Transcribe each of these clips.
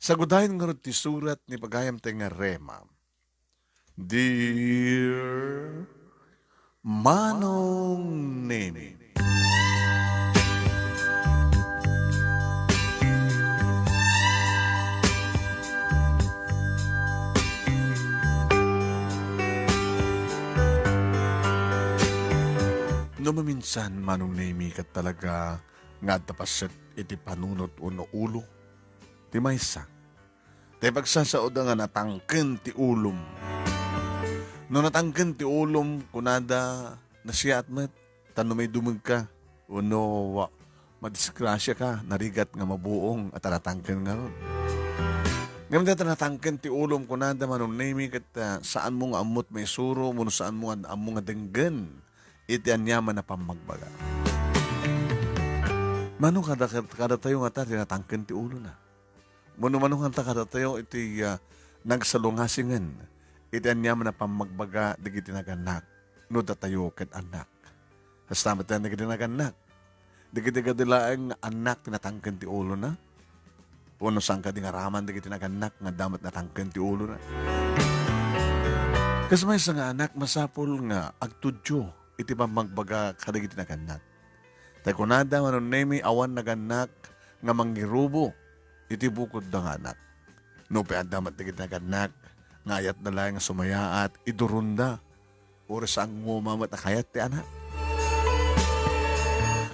Sagudahin nga rin ti surat ni pagayam tayo nga rema. Dear Manong Nemi, no maminsan Manong Nemi kat talaga nga tapaset iti panunot uno ulo, ti maysa. Tay pagsasaod nga natangken ti ulom. No natangken ti ulom, kunada na siya at met, tano may dumag ka, uno madisgrasya ka, narigat nga mabuong at natangken nga ron. Ngayon dito natangken ti ulom, kunada Manong Nemi kat saan mo nga amot may suro, muno saan mo nga among nga denggen, iti anyaman na pamagbaga. Mano kada tayo nga ta, tinatangken ti ulo na. Mano nga ta kada tayo, iti nagsalungasingan, iti anyaman na pamagbaga, digiti naganak, no datayo ket anak. Hasta tayo digiti naganak, digiti kadilaang anak, tinatangken ti ulo na. Uno sang ka di nga raman, digiti naganak, nga damat natangken ti ulo na. Kasi may nga anak, masapol nga, agtudyo, iti pamagbaga, kadigiti naganak. Tayo kunada, Manong Nemi, awan naganak, nga mangirubo, iti bukod da nga anak. No, peadamat digiti naganak, nga ayat na lang nga sumayaat, idurunda, oras ang ngumamat na kayat ti anak.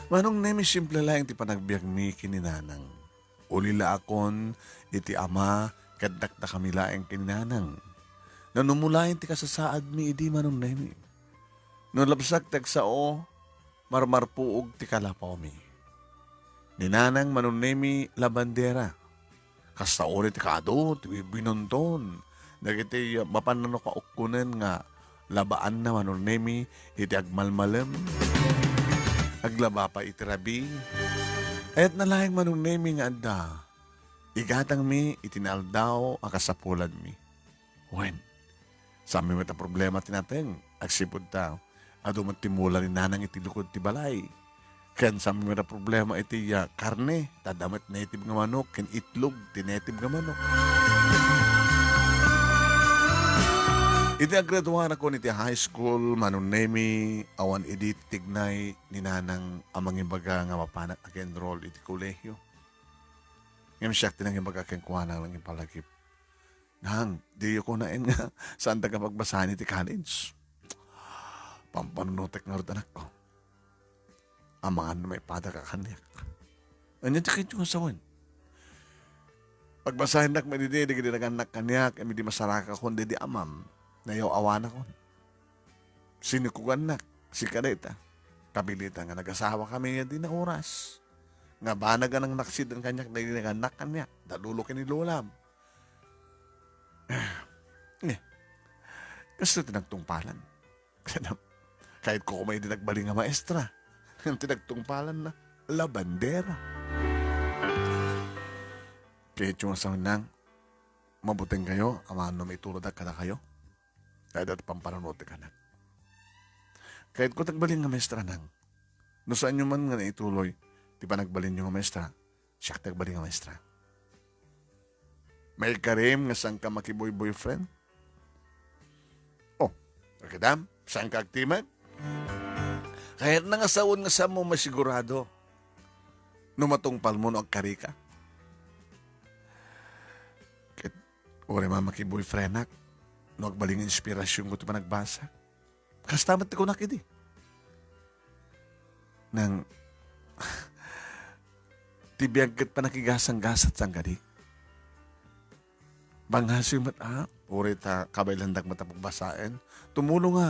Manong Nemi, simple lang ti panagbiag mi kininanang. Ulila akon, iti ama, kadak na kami laeng kininanang. Nanumulayin ti kasasaad mi, idi Manong Nemi. No labsak tagsao, marmarpuog ti kalapaw mi. Ninanang Manong Nemi labandera. Kasta ori ti kado, ti binunton. Nagiti mapanano ka ukunan nga labaan na Manong Nemi, iti agmalmalem. Aglaba pa iti rabi. Ayat na lahing Manong Nemi nga anda. Igatang mi, itinaldaw, akasapulan mi. Wen, sa amin may problema tinateng, agsipod tao. Ado magtimula ni nanang iti lukod ti balay. Ken sa amin may problema iti karne, tadamat native nga manok, ken itlog, ti native nga manok. Iti agraduhan ako niti high school, Manong Nemi, awan iti tignay ni nanang amang imbaga nga mapanak nag-enroll iti kolehyo. Ngayon siya tinang imbaga ken kuhanang lang impalagip. Nang, di ko nain nga saan taga pagbasahan iti college. Pampanunotek nga rin anak ko. Amangan na may pada ka kanyak. Anyan sakit yung asawan. Pagbasahin nak may di naganak kanyak, di masaraka kon di amam. Nayaw awan ako. Sinikugan nak, si kadeta. Kabilita nga nag-asawa kami nga di na oras. Nga banaga ng naksid ang kanyak na naganak kanyak. Dalulo ni lulam. Kasi tinagtungpalan. Kahit ko may dinagbaling nga maestra. Tinagtungpalan na labandera. Kahit yung asahan nang mabuting kayo, amano may tulad kada kayo. Kahit at pampanunote ka na. Kahit ko tagbaling nga maestra nang, no saan nyo man nga naituloy, di pa nagbalin nyo nga maestra, siya tagbaling nga maestra. May karim nga saan ka makiboy-boyfriend? Oh, kakadam, saan ka aktiman? Kahit nangasawon nga sa mo masigurado, numatungpal mo no agkarika. Kahit ore makiboyfriend nak, no agbaling inspirasyon ko ito pa nagbasa. Kastamat ko nakidi. Nang tibiyagkat pa nakigasang-gasat sang gadi. Banghasi mat uri ta kabaylandag matapagbasain. Tumulong nga,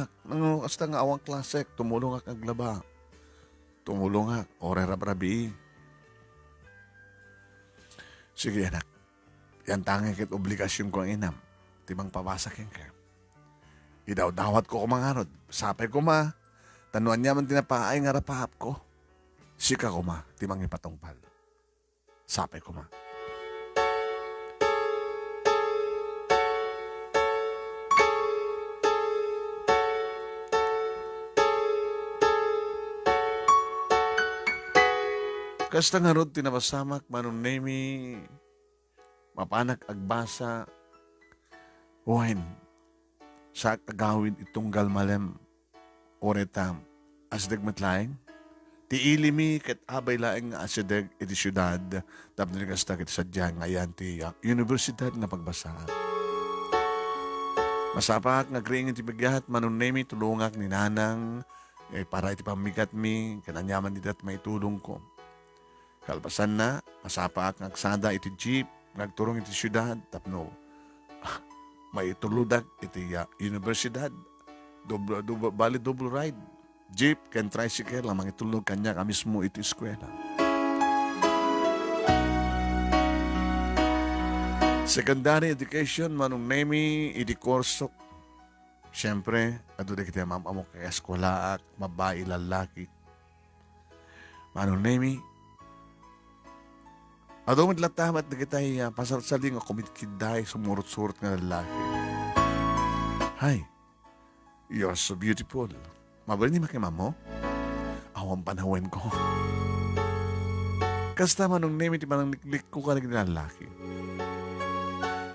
hasta nga awang klasek, tumulong nga kaglaba. Tumulong nga, ore rabrabi. Sige anak, yan tanging kit obligasyon ko ang inam. Timang pabasakin ka. Idaw-dawat ko kumangarod. Sapay ko ma. Tanuan niya man tinapaay nga rapahap ko. Sika ko ma. Timang ipatungpal. Sapay ko ma. Kasta nga rod tinapasamak Manong Nemi mapanak agbasa, uwain, sa kagawid itunggal malem, oretam, asdag matlaing, tiili mi ket abay laeng nga asideg iti syudad tapno ni kasta ket sadya ngayan ti universidad nga pagbasa. Masapak nga kring iti bigat manunemi tulungak ni nanang para iti pamigat mi kananyaman iti at maitulong ko. Kalpasan na masapak nga aksada iti jeep nagturong iti syudad tapno maituludak iti universidad. Bali double ride. Jeep ken tricycle ang mangitulog kanya ka mismo iti eskwela. Secondary education manong nemi iti korsok. Siyempre, ato di kita mamamok kay eskwela ak babae lalaki. Manong nemi ato madlatamat na kita pasarsaling o kumitkiday sumurot-surot nga lalaki. Hi, you're so beautiful. Mabali ni makima mo? Awang panahon ko. Kasta manong nemi ti manang niklik ko ka na lalaki.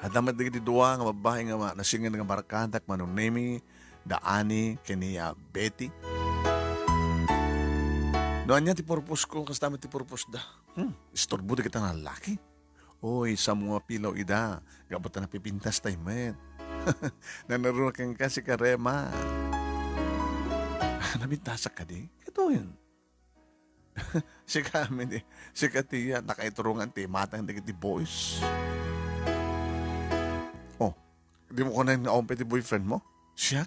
At naman di dua nga babae nga nasingan nga barkantak manong nemi daani kaniya Betty. Noan niya ti purpose ko, kasta ti purpose da. Istorbo di kita na lalaki. Oy, sa mga pilaw ida, gabot na pipintas tayo met. Nanarunakang ka si Karema. Nabintasak ka di? Ito yun. Si kami di. Si Katiya, nakaiturungan ti matang di kiti boys. Oh, di mo ko na yung naumpe ti boyfriend mo? Siya?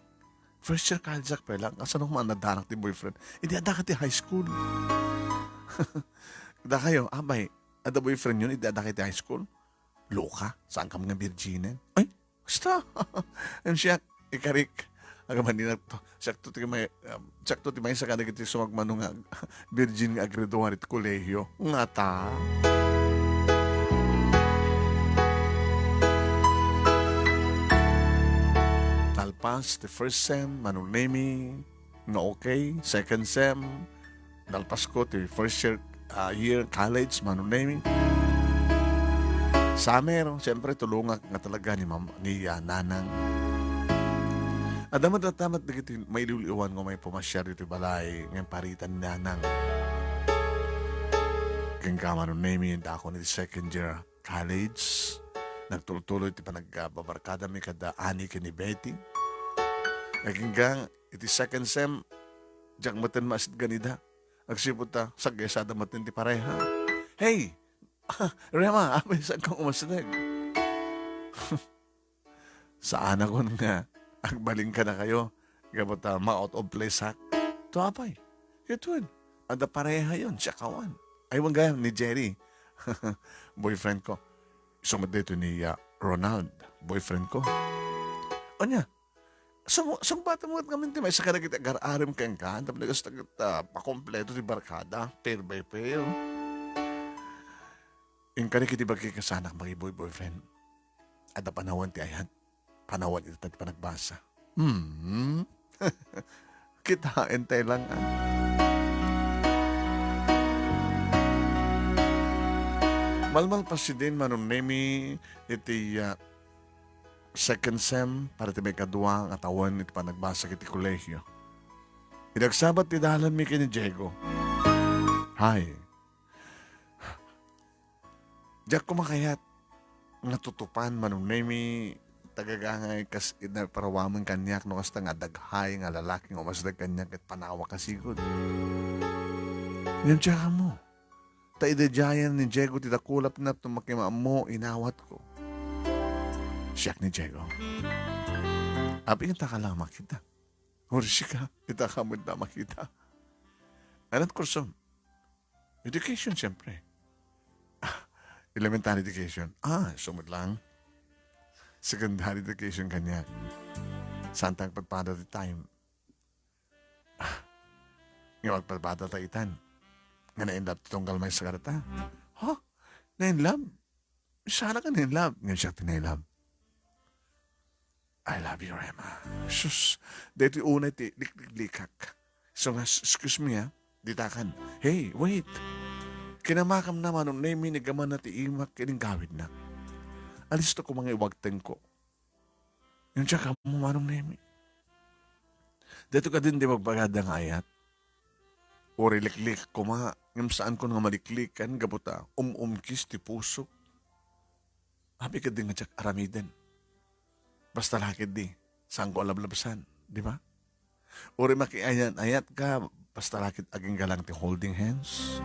First year kaljak pa lang. Asa nung manadanak ti boyfriend? Hindi ada ka ti high school. Da kayo, abay, ada boyfriend yun, hindi ada ka ti high school? Loka? Saan ka mga virginin? Ay, basta. Ang siya, ikarik. Agaman din to. Sakto ti may sa kada kiti sumagmano nga virgin nga agreduhan iti kolehiyo. Nga ta. Talpas, the first sem, manong nemi, nga okay. Second sem, dalpas ko, the first year college, manong nemi. Summer, siyempre tulungak nga talaga ni nanang. Adamat at tamat na kiti may luliwan ko may pumasyar dito balay ngayon paritan na nang kangkama nung name yun ako ni second year college nagtuloy-tuloy iti pa nagbabarkada may kada ani ka ni Betty nagkinggang iti second sem diyak matin masid ganida agsiputa sagesada matin ti pareha hey Rema abay saan kang umasinag saan ako nga agbaling ka na kayo. Gabot ma-out of place hack. Ito apay. Ito yun. Ada pareha yun. Siya kawan. Ay, wag gaya ni Jerry. Boyfriend ko. Sumad dito ni Ronald. Boyfriend ko. O niya. Sung bata mo kami may sa kanagit agar-arim kang ka. Tapos nagastagat pakompleto di barkada. Pair by pair. Yung kanagit ibagay ka sana boyfriend. Ada panahon ti ayan. Panawan ito tayo pa nagbasa. Kitain tayo lang. Malmal pa si din manong nemi iti second sem para ti may kadua ang atawan iti pa nagbasa kiti kolehiyo. Idagsabat ti dalan mi kini Diego. Hi. Diyak kumakayat natutupan manong nemi tagagangay kas inaparawaman kanyak no kasta nga daghay nga lalaking umasdag kanyak at panawa kasigod. Ngayon tsaka mo. Ta idadyayan ni Diego titakulap na tumakima mo inawat ko. Siyak ni Diego. Abi nga ka lang makita. Ursi ka, ita ka mo na makita. Anong kurso? Education siyempre. Elementary education. Sumod lang. Secondary education kanya. Santang pagpada di time. Nga magpagpada ta itan. Nga na-inlove tunggal may sagarata. Na-inlove? Sana ka na-inlove. Ngayon siya tina-inlove. I love you, Rema. Sus, dito una iti liklikak. So nga, excuse me ditakan. Hey, wait. Kinamakam naman nung name ni gaman na ti imak kining gawid na. Alis to ko mga iwagteng ko. Yung siya ka mo manong nemi. Dito ka din di magbagadang ayat. O riliklik ko mga, ngam saan ko nga maliklikan, gabuta, umkis ti puso. Habi ka din nga tsak aramiden. Basta lakid di, saan ko alablabsan, di ba? O rin makiayat ka, basta lakid aging galang ti holding hands.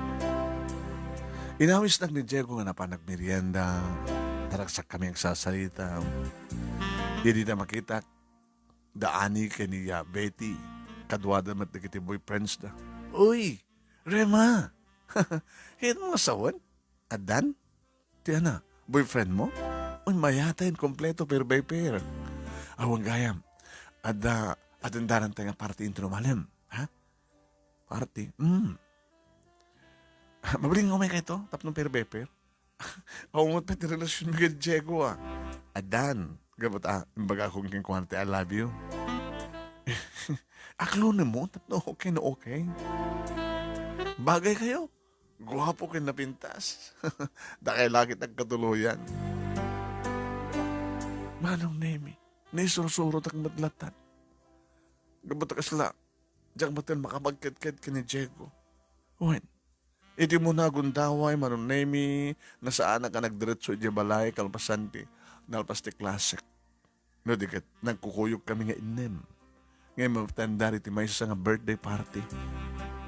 Inawis nag ni Diego nga napanagmerienda, taragsak kami ang sasalita. Hindi na makita, daani ka niya, Betty, kadwada mat na kiti boyfriends na. Uy, Rema, hit mo asawan? Adan? Tiyan na, boyfriend mo? Uy, mayatayin kompleto per by per. Awang gayam, adandaran tayo nga party intro malam. Ha? Party? Mabaling ngumay ka ito, tap ng per by per. Awang mo pati relasyon mga Diego Adan, gabot imbaga akong kingkwante, I love you. Aklo na mo, tatlo okay na okay. Bagay kayo. Guwapo kayo napintas. Dahil lagi nagkatuluyan. Manong Nemi, naisurusuro tak madlatan. Gabot ka sila, diyan batin makapagkadkad ka ni Diego. Uwan, iti mo na gundaway, Manong Nemi, nasaan ka nagdiretso di balay, kalpasanti, nalpas ti klasik. No, di ka, nagkukuyog kami nga inem. Ngayon mapatanda rin may isa nga birthday party.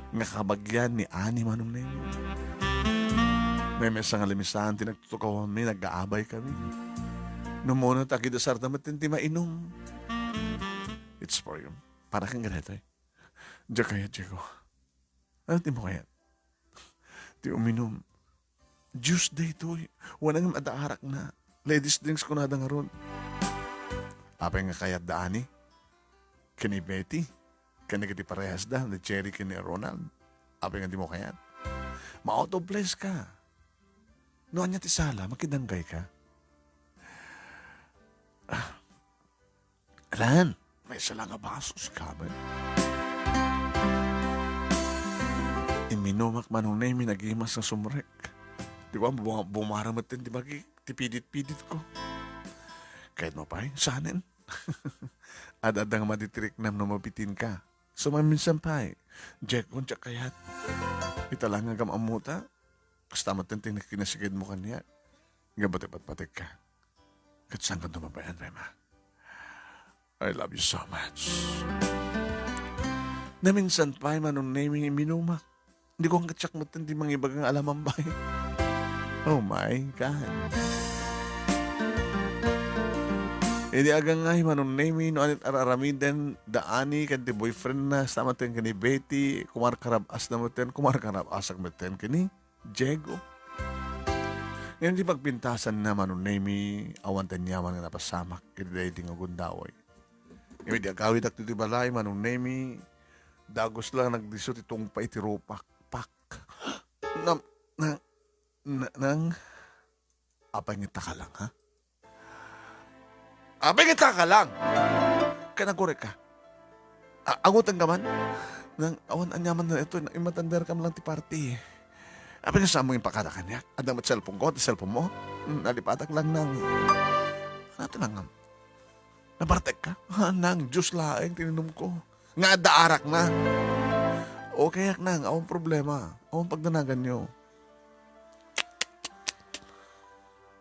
Nga kabagyan ni Ani Manong Nemi. May isa nga limisahan, tinagtutukaw kami, nag-aabay kami. Numuno takidasar naman tinti mainom. It's for you. Para kang ganito eh. Diyan kaya, Diego. Ano di mo kaya? Di uminom. Juice day to eh. Walang madaarak na. Ladies drinks ko na nga ron. Apay nga kaya daani? Kani Betty, kani kiti parehas da, ni Cherry kani Ronald. Apay nga di mo kayat. Ma-out of place ka. Noon niya ti sala, makidanggay ka. Alan, may sala nga basos ka ba? Iminumak Manong Nemi, nag-imas ng sumrek. Di ba, bumaramat din, di ba, tipidit-pidit ko. Kahit mo pa sanin. Adadang maditirik na mapitin ka. Sumaminsan pa Jack on tsak kayat. Italang nga gamamuta. Kasta matintin na kinasigid mo kanya. Nga batik-batik ka. Katsang ka dumabayan, Rema. I love you so much. Naminsan pa Manong Nemi minumak. Hindi ko ang katsak matindi mga ibagang alamang bay. Oh my God. Hindi agang nga Manong Nemi no anit araramiden daani kanti boyfriend na sa maten kani Betty kumarkarabas na maten kumarkarabas maten kani Diego. Ngayon di pagpintasan na Manong Nemi awan tanyaman nga napasamak kini dating agundaway. Ngayon di agawid ak ti balay Manong Nemi dagos lang nagdisot itong paitiropak pak nang apay ngita ka lang ha? Apay ngita ka lang! Kanagurek ka. Angutan ka man? Nang awan anyaman na ito, imatandar ka lang ti party. Apay nga sa mo yung pakada kanya? Adang mat cellphone ko, ti cellphone mo? Nalipatak lang nang... Ano lang? Nabartek ka? Nang juice laeng tininom ko. Nga daarak na. Okay ak nang, awang problema. Awang pagdanagan nyo.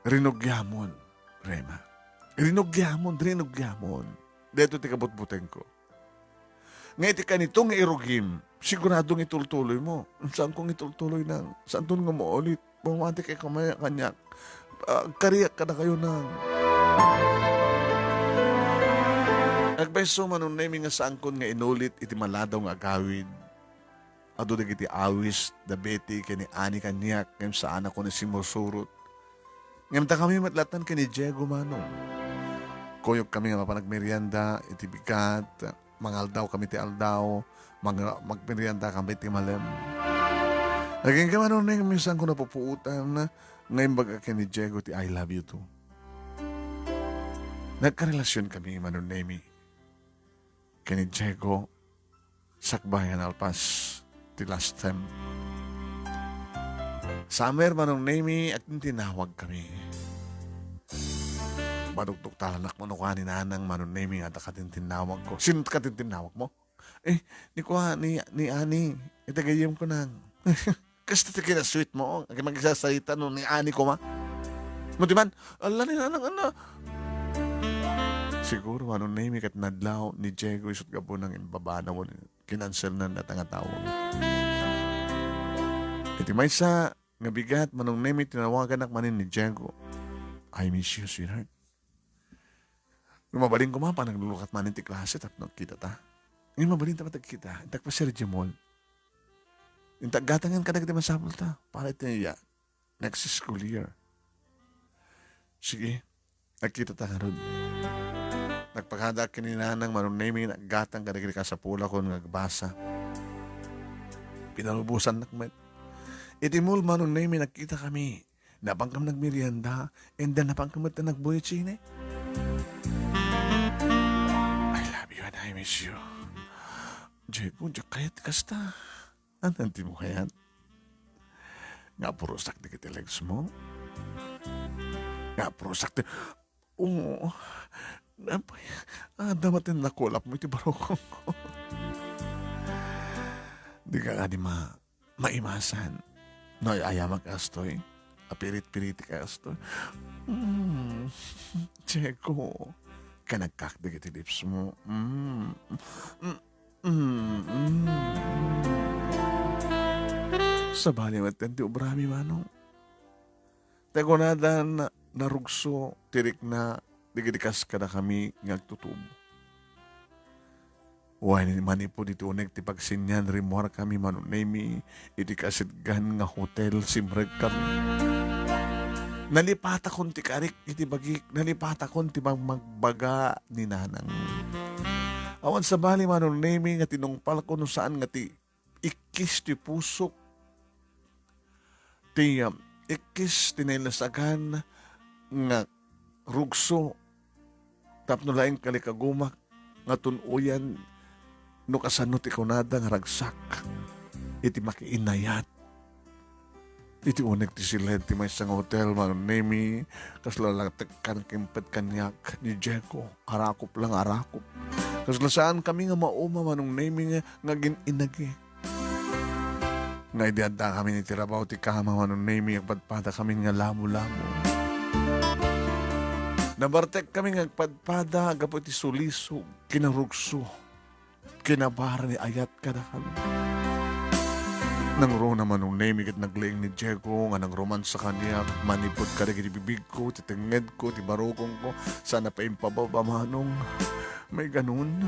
Rinugyamon, Rema. Rinugyamon. Dito ti kabutbuteng ko. Nga iti kanito nga irugim, siguradong itultuloy mo. Saan kong itultuloy nang? Saan doon nga mo ulit? Bumati kay kamaya kanyak. Kariyak ka na kayo nang. Nagbeso Manong Nemi nga saan kon nga inulit iti maladaw nga agawid. Ado dagiti awis, da Betty, kani Ani kanyak, ngam saan ako na simusurot. Ngam ta kami matlatan kani Diego Manong. Kuyog kami nga mapanagmerienda, iti bigat, mangaldaw kami ti aldaw, magmerienda kami ti malem. Naging ka Manong Nemi, minsan ko napupuutan, ngayon baga kani Diego ti I love you too. Nagkarelasyon kami Manong Nemi. Kani Diego, sakbayan alpas ti last time. Summer Manong Nemi at tinawag kami. Nagpadugtog talanak mo no ni nanang manunemi nga katintinawag ko. Sino katintinawag mo? Eh, ni kuha, ni Ani. Itagayim ko nang. Kasi tikina sweet mo. Mag-isasalita no ni Ani ko ma. Muti man, ala ni nanang ala. Siguro manunemi kat nadlaw ni Diego isot ka po ng imbabana mo. Kinansel na natangatawag. Iti may sa nga bigat manunemi tinawagan ak manin ni Diego. I miss you, sweetheart. Lumabaling ko pa, naglulukat manin ti klase, tap nagkita ta. Ngayon mabaling ta matagkita, intak pa si Regimol. Intak gatangan ka nagdi masapol ta, para ito niya, next school year. Sige, nagkita ta nga ron. Nagpaghada kininanang manunemi, naggatang ka nagdi ka sa pula ko, nagbasa. Pinalubusan nakmet. Itimul manunemi, nagkita kami. Napangkam nagmerienda, and then napangkam at nagbuhay sine. I love you and I miss you. Diego, diyak kayat kasta. Ananti mo kayat? Nga purusak di kita legs mo? Nga purusak di... Oo. Napay. Damatin na kulap mo iti barokong ko. Di ka nga di maimasan. No, ayamak astoy. Apirit-piriti ka astoy. Diego. Kanagkakdig iti lips mo. Sa bali matenti ubrami manong. Tego na narugso, tirik na, digidikas ka na kami ngagtutubo. Huwag ni manipo dito unig ti pagsinyan, rimuar kami manunemi, iti kasidgan nga hotel, simreg kami. Nalipata kon ti karik, iti bagik, nalipata kon ti magbaga ni nanang. Awan sa bali manunemi nga tinungpal ko no saan nga ti ikis ti pusok. Ti ikis tinilasagan nga rugso. Tapno laing kalikagumak nga tunuyan no kasano ti kunada nga ragsak. Iti makiinayat. Iti unig ti sila ti may isang hotel manunemi kasla lang tekkan kimpet kanyak ni Diego. Arakop lang arakop. Kasla saan kami nga mauma manunemi nga gininagi. Nga idianda kami ni tirabaw ti kama manunemi agpadpada kami nga lamo-lamo. Nabartek kami nga agpadpada agapo ti suliso kinarugso. Kinabara ni ayat ka na kami. Nang ro naman nung name ikit naglaing ni Diego nga nang roman sa kanya manipod ka rin bibig ko, titinged ko, tibarokong ko sana pa impababa manong may ganun.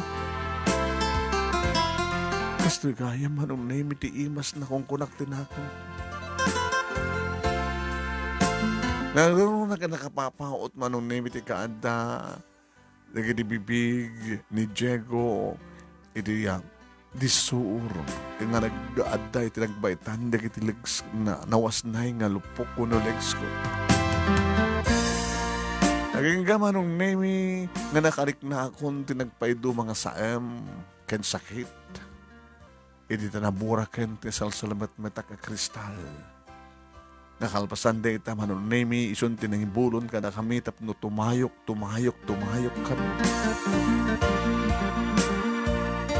Gusto kaya manong name iti imas na kung kunaktin ako. Nang na ka nakapapaot manong name iti kaanda naging bibig ni Diego iti disuur nga nag-aada iti nagbaitan iti legs na nawasnay nga lupok ko no legs ko. Naging gamanong nemi nga nakarik na akong tinagpaido mga saem ken sakit. Iti tanabura ken ti salsalamat metak a kristal. Nakalpasan de ita manong nemi isun tinangibulon ka na kami tapno tumayok kami.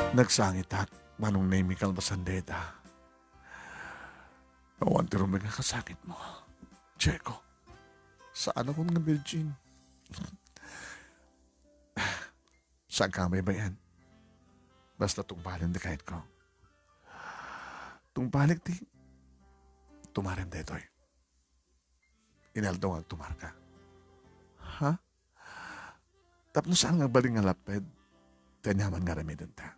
Nagsangitak manong nemi kalpasan de ita. Awan ti rumig nga kasakit mo. Diego, saan ako nga virgin? Saan ka may bayan? Basta tungpalin di kahit ko. Tungpalik ti tumarin de ito'y. Inaldo nga tumar ka. Ha? Tapno saan nga baling nga laped? Tanyaman nga ramidin ta.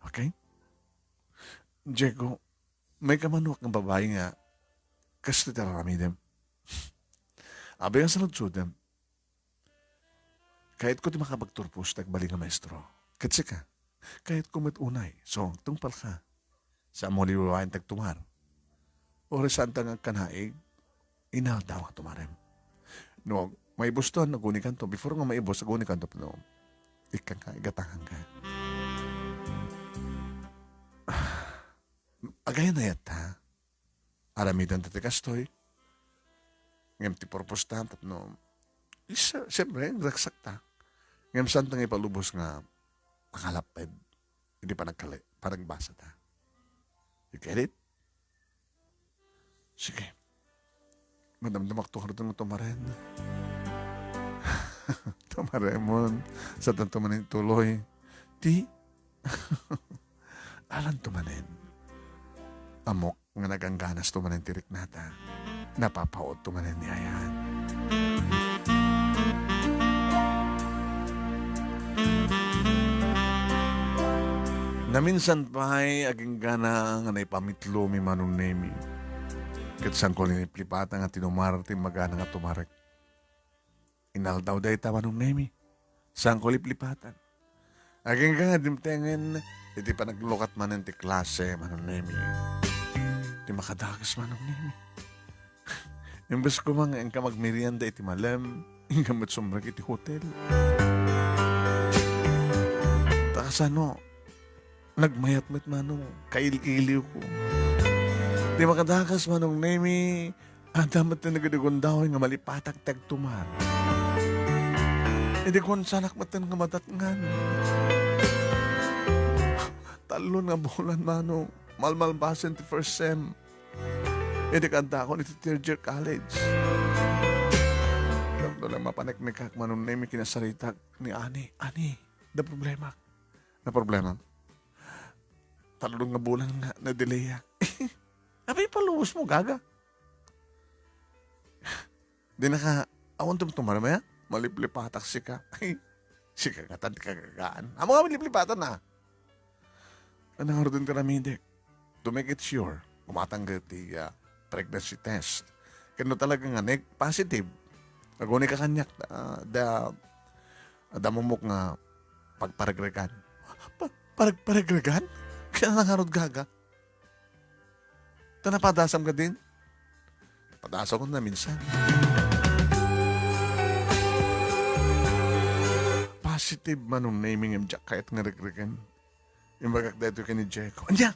Okay? Diego, may kamanok ng babae nga kasi tararamidin. Abi nga sa lutsudem, kahit ko ti makapagturpos nagbaling nga maestro, kasi ka, kahit ko unay, so tungpal ka, sa mo liwawain tagtumar, o resanta nga kanaig, inaldaw nga tumarem. No, may buston, nagunikan to, before nga maibos, nagunikan to, no, ikang ka, igatangan ka. Agay na yat, ha? Aramidan tati kastoy, ngem ti purpose tam, tapno, Siyempre, nagraksak ta. Ngayon saan tang ipalubos nga nakalapid. Hindi pa nagkali. Parang basa ta. You get it? Sige. Madamdamak to harito mo tumaren. Tumaremon. Sa tanto manin tuloy. Di. Alan tumanin. Amok nga nagangganas tumanin tirik nata. Napapaot tumanin ni Ayan. Naminsan pa'y aging gana nga naipamitlo mi manong nemi. Kat saan ko liniplipata nga tinumarte magana nga tumarek. Inaldaw day ta manong nemi. Saan ko liplipatan. Aging nga dimtengen, iti pa naglukat man ti klase manong nemi. Iti makadagas manong nemi. Imbes ko mga ang ka magmerienda iti malam, ang gamit sumrag iti hotel. Takasano, nagmayat-mat manong, kail-iliw ko. Di makadakas manong nemi, damat na nagadagundaw nga malipatag tagtumar. Hindi ko sanak matan nga matatngan. Talon nga bulan manong, malmalbasan ti first sem. Hindi kanta ako nito third year college. Tapos lang mapanagmikak manong nemi kinasaritak ni Ani. Ani, na problema. Na problema? Talong nga bulan nga na delay. Abay, paluwas mo, gaga. Di na ka, awan tumtumarama ya? Maliplipatak si ka. Ay, si kagatan, kagagaan. Amo nga maliplipatan na. Anong harudin ka namin, Dek? To make it sure, kumatanggal ti pregnancy test. Kano talaga nga, positive. Aguni ka kanyak, damumok nga pagparagregan. Paragregan? Kaya nangarod gaga? Ito napadasam ka din? Padasam ko na minsan. Positive manong naming im Jack kahit nga regregan. Yung bagak dito ka ni Jeko. Anya!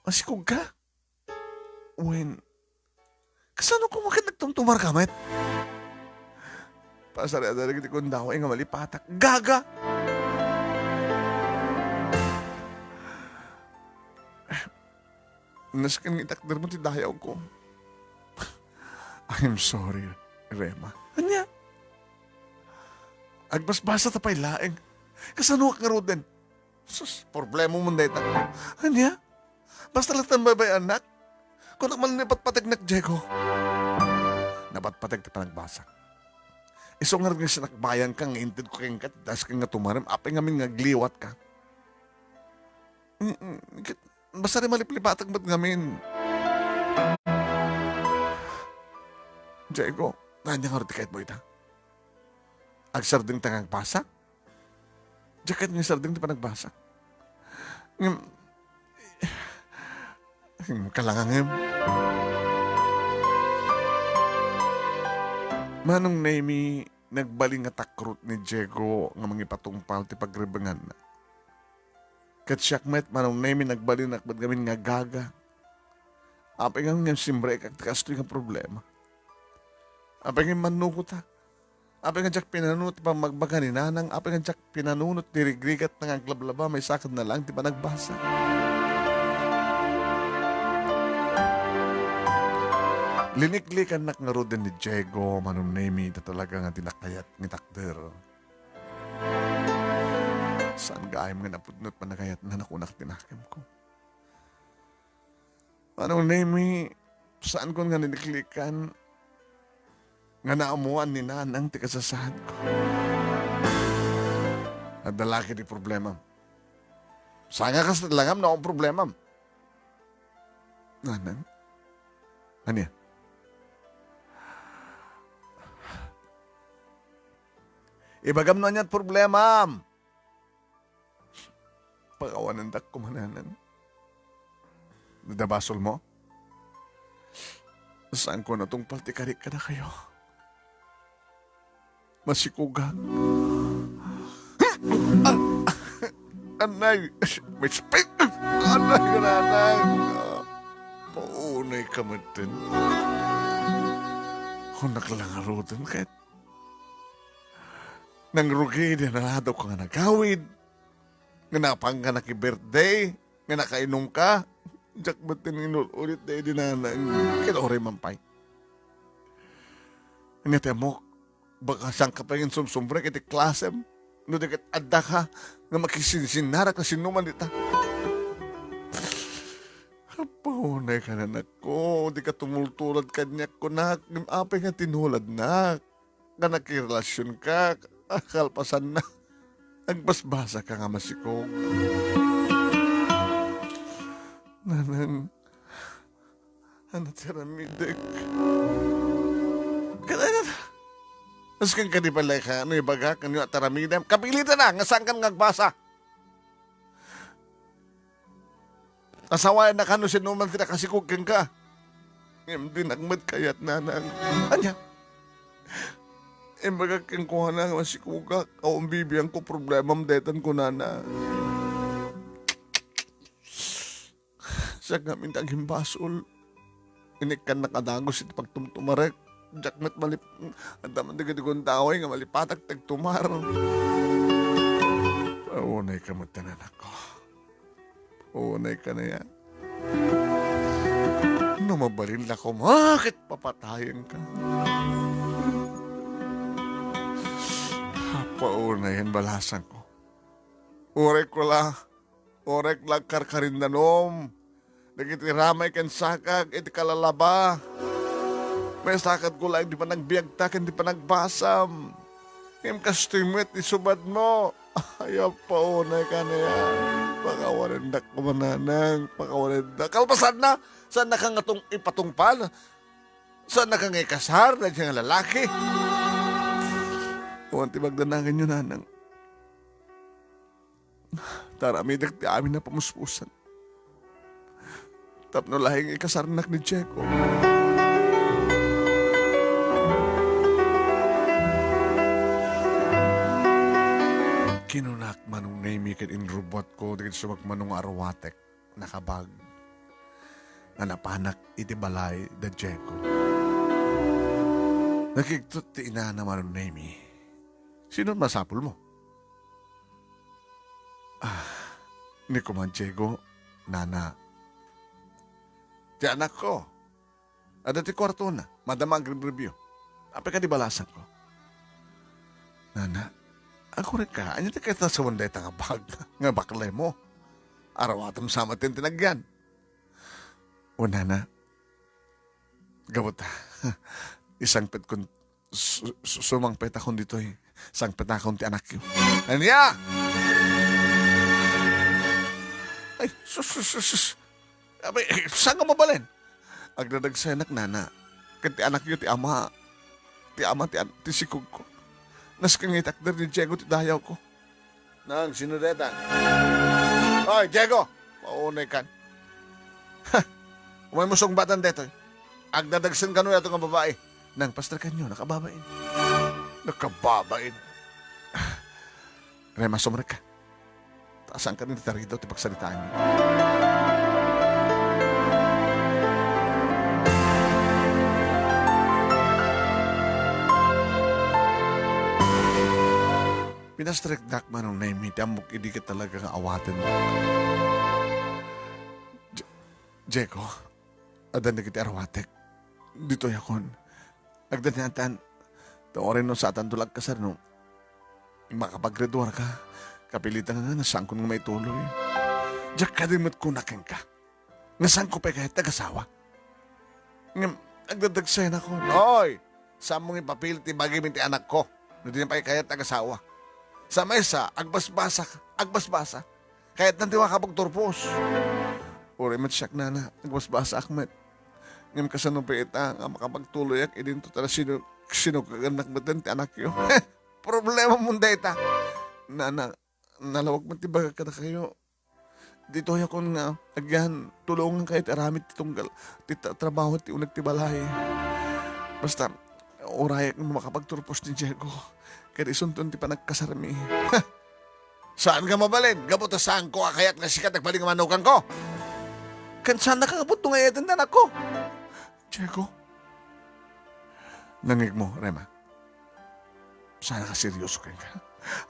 Masikog ka? When? Kasano kung makit nagtumtumar ka, met? Pasari-asari kita kung daw ay nga malipatak. Gaga! Naskan itakder mo ti dayaw ko. I'm sorry, Rema. Anya? Agbasbasa tapay laeng. Kasano ka nga roden? Sus, problema mo na ito. Anya? Basta latan babay anak. Kung naman napatpatag Jeko. Napatpatag ti panagbasa. Iso nga rin sa nakbayan kang intid ko kayong kat, das kang nga tumarim, apay nga min nga gliwat ka. Basta rin maliplipatag ba't ngamin. Jeko, nanya nga rin kahit mo ita. Agsarding tangang basak? Jacket nga sarding di pa nagbasak. Kalangangim. Manong Nemi, nagbaling nga takrut ni Diego nga mangipatungpal ti pagribangan na. Kat siyakmet, manong Nemi nagbaling nakbad gamin nga gaga. Apay nga simbre kag kasto nga problema. Apay nga manukot ha. Apay nga jak pinanunot pa magbaga ni nanang, apay nga jak pinanunot dirigrigat na nga glablaba, may sakad na lang, di pa nagbasa. Liniklikan nak nga roden ni Diego, manong Nemi, na talaga nga dinakayat ni takder. Saan gaayam nga napudnot pa nakayat na nakunak tinakim ko. Manong Nemi, saan ko nga niliklikan, nga naamuan ni nanang ti kasasahan ko. At dalaki di problema. Sanga kas langam na akong problema. Nanang? Ano yan? Ibagam na niya't problema. Pagawanan dak kumananan. Nadabasol mo? Saan ko na itong paltikarik ka na kayo? Masikugan. Anay, may spit. Anay ka na, anay. Paunay ka matin. Kung nakalangarutan kahit nang rugi din narado ko nga nagawid. Nga napang ka naki-birthday. Nga nakainom ka. Jack ba't ulit na dinanang. Kinore mampay. Ngati mo, baka saan ka pa yung sumsumbre kiti klasem. No dikat adda ka. Nga makisinsinara ka sinuman dita. Paunay ka na nako. Di ka tumultulad kanyak ko na. Apay nga tinulad na. Nga nakirelasyon ka. Kalpasan na. Nagbasbasa ka nga masikong. Nanang, ano tiramidek? Kaya tas kang kanipalay ka, ano ibaga, kanyo at taramidem? Kapilitan na, nga saan kang nagbasa? Asawayan na kano sinuman tira kasikog kang ka. Ngayon din nagmad kayat nanang. Anya? Ibaga kang kuha na nga masikuga, ang bibiyang ko problemam detan ko nana. Sa gamin ang himbasol. Inikan nakadagos iti pagtumtumarek. Jakmet malip. At daman digadigon taway nga malipatag tagtumar. Paunay ka matanan ako. Paunay ka na yan. Mabalin na ko, bakit papatayin ka? Paunayin balasan ko. Urek ko la. Urek lang karkarindanom. Nagitiramay kan sakag, iti kalalaba. May sakad ko lang, di pa nagbiagtakan, di pa nagbasam. Ngayon kastimit, isubad mo. Ayaw pa, unay ka na yan. Pakawarindak ko mananang, pakawarindak. Kalpasan na, saan na ka nga itong ipatungpal? Saan na ka nga ikasar na siyang lalaki? Huwag magdanangin nyo, nanang. Taramidag ti amin na pamuspusan. Tapno lahing ikasarnak ni Checo. Kinunak manong naimikin in robot ko dikit sumak manong arwatek nakabag. Nanapanak iti balay da Checo. Nakiktot ti ina na manong naimi. Sino masapul mo? Ni ko man Checo, nana. Ti anak ko. Ada ti kwarto na. Madama review. Apa ka di balasan ko? Nana, ako rin ka. Anya ti kita sa wanday nga bag. Nga baklay mo. Arawatam sama tin tinagyan. O nana, gabot isang pet kun sumang pet akong dito eh. Isang pet akong ti anak yun. Anya! Ay, sus. Abay, saan ka mabalin? Agdadag sa anak nana. Kati anak yun, ti ama, ti sikog ko. Nas kang itakder ni Diego, ti dayaw ko. Nang, sino deta? Oy, Diego! Maunay kan. Ha! Umay musong batan deto. Agdadagsan ka nun ito nga babae. Nang, pastor kanyo, nakababain. Nakababain. Rema, sumrek ka. Taasan ka rin tarito, ti pagsalitaan niyo. Pinastrek dakman nung naimit, amok hindi ka talaga nga awatin mo. Jeko, adan na kita arawatek. Dito yakon. Agdanatan, taorin no sa atan tulag ka sir no. Makapaggraduar ka. Kapilitan nga nasangkon nga may tuloy. Diyak ka din matkunakin ka. Nasangko pa kahit tagasawa. Agdadagsayin ako. Oy! Saan mong ipapilit ibagay ti anak ko? Hindi na pa kahit tagasawa. Sa mesa, agbasbasa. Kahit nandiwa ka pagturpos. Uri mat siyak na, agbasbasa akmet. Ngayon kasanong paita, nga makapagtuloy ak, idin to tala sino kaganak matan ti anak yo. Problema mong data. Nalawag man tibaga ka na kayo. Dito yakon nga, agyan, tulungan kahit aramit titunggal, trabaho ti unag ti balay. Basta, urayak mo makapagturpos ni Diego. Kaya isunton ti pa nagkasarami. Saan ka mabalin? Gabot saan ko akayat nga sikat nagbaling manukan ko? Kan saan nakakabot nung ayatan na ako? Diego, Nangig mo, Rema. Sana ka seryoso ka.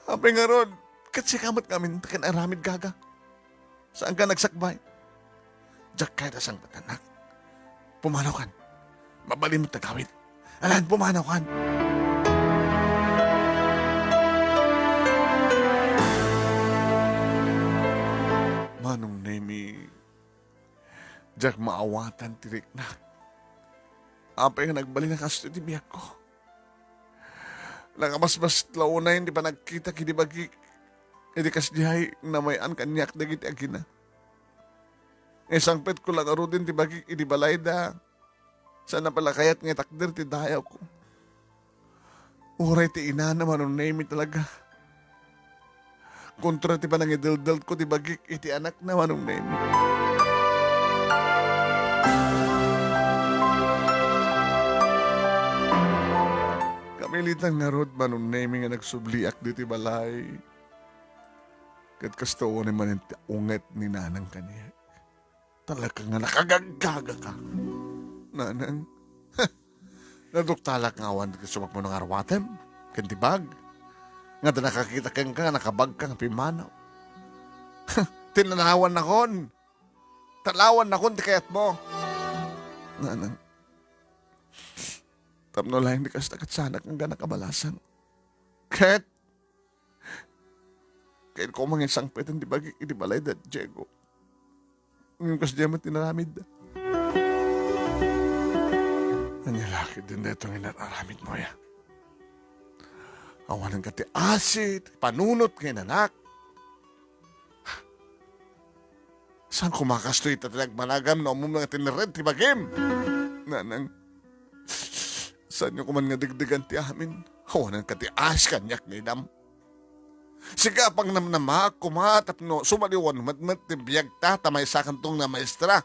Apay nga ron, kasi kamot kami takin aramid gaga. Saan ka nagsakbay? Diyak kahit asang patanak. Pumanaw kan. Mabalin mo tagawid. Alan, pumanaw kan. Manong Nemi, diyak maawatan tirik na. Apay nga nagbali na kasto di biyak ko. Nakamasmas launay, di pa nagkita kinibagi. Hindi kas dihay na may an kanyak dagiti agina. Isang pet ko lang aro din ti bagi inibalay da. Sana pala kayat nga takder ti dayaw ko. Uray ti ina naman ang name talaga. Kontra ti pa nang idildil ko ti bagi iti anak naman ang name. Kamilitan nga rod man ang name nga nagsubliak di ti balay. Kat kastoon naman yung unget ni nanang kaniya. Talaga nga nakagagaga ka. Nanang, naduktalak nga awan sumak mo ng arwatem, kantibag. Nga da nakakita kang ka, nakabag kang pimanaw. Tinanawan na kon. Talawan na kon, di kayat mo. Nanang, tapno lang di kas nakatsanak ang ganakabalasan. Kahit ko mga isang petan di bagi inibalay da, Diego. Ngayon kas diyaman tinaramid da. Anyalaki din na itong inararamid mo ya. Awanan ka ti asit, panunot kay nanak. Saan kumakastoy tatinag managam na umum nga tinired ti bagim? Nanang, saan nyo kuman nga digdigan ti amin? Awanan ka ti as kanyak ni dam. Siga pang namnama, kumatap no, sumaliwan matmat ti biyag ta, tamay sa kantong na maestra.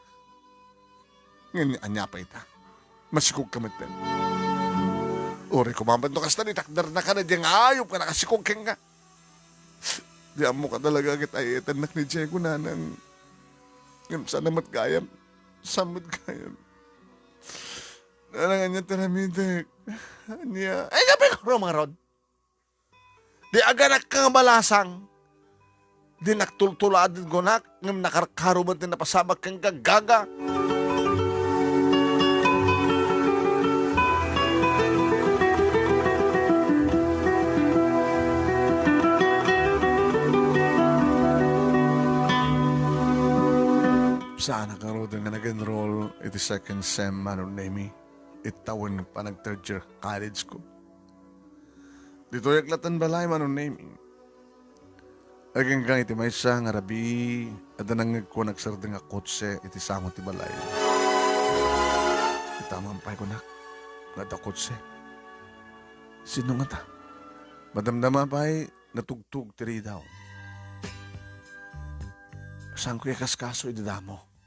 Ngayon, anya pa ita. Masikog ka matin. Uri, kumamad no kasta ni takdar na ka na diyang ayop ka nakasikog ka nga. Diyan mo ka talaga kita itanak ni Diego nanang. Ngayon, sana matgayam. Samad gayam. Nanang anya taramidik. Anya. Ay, gabi ko mga rod. Di aganak kang balasang. Di naktultuladin ko nak. Ngam nakarkarubat din napasabak kang gagaga. Saan nakaroon nga nag-enroll iti second sem manong name itawin pa nag third year college ko. Dito yaklatan balay manong name. Aging kang iti may isa nga rabi at nanangag ko nagsarding nga kotse iti sangot ti balay. Itamampay ko na nga da kotse. Sino nga ta? Madamdama pa'y natugtog tiri daw. Saan ko kaskaso idadamo?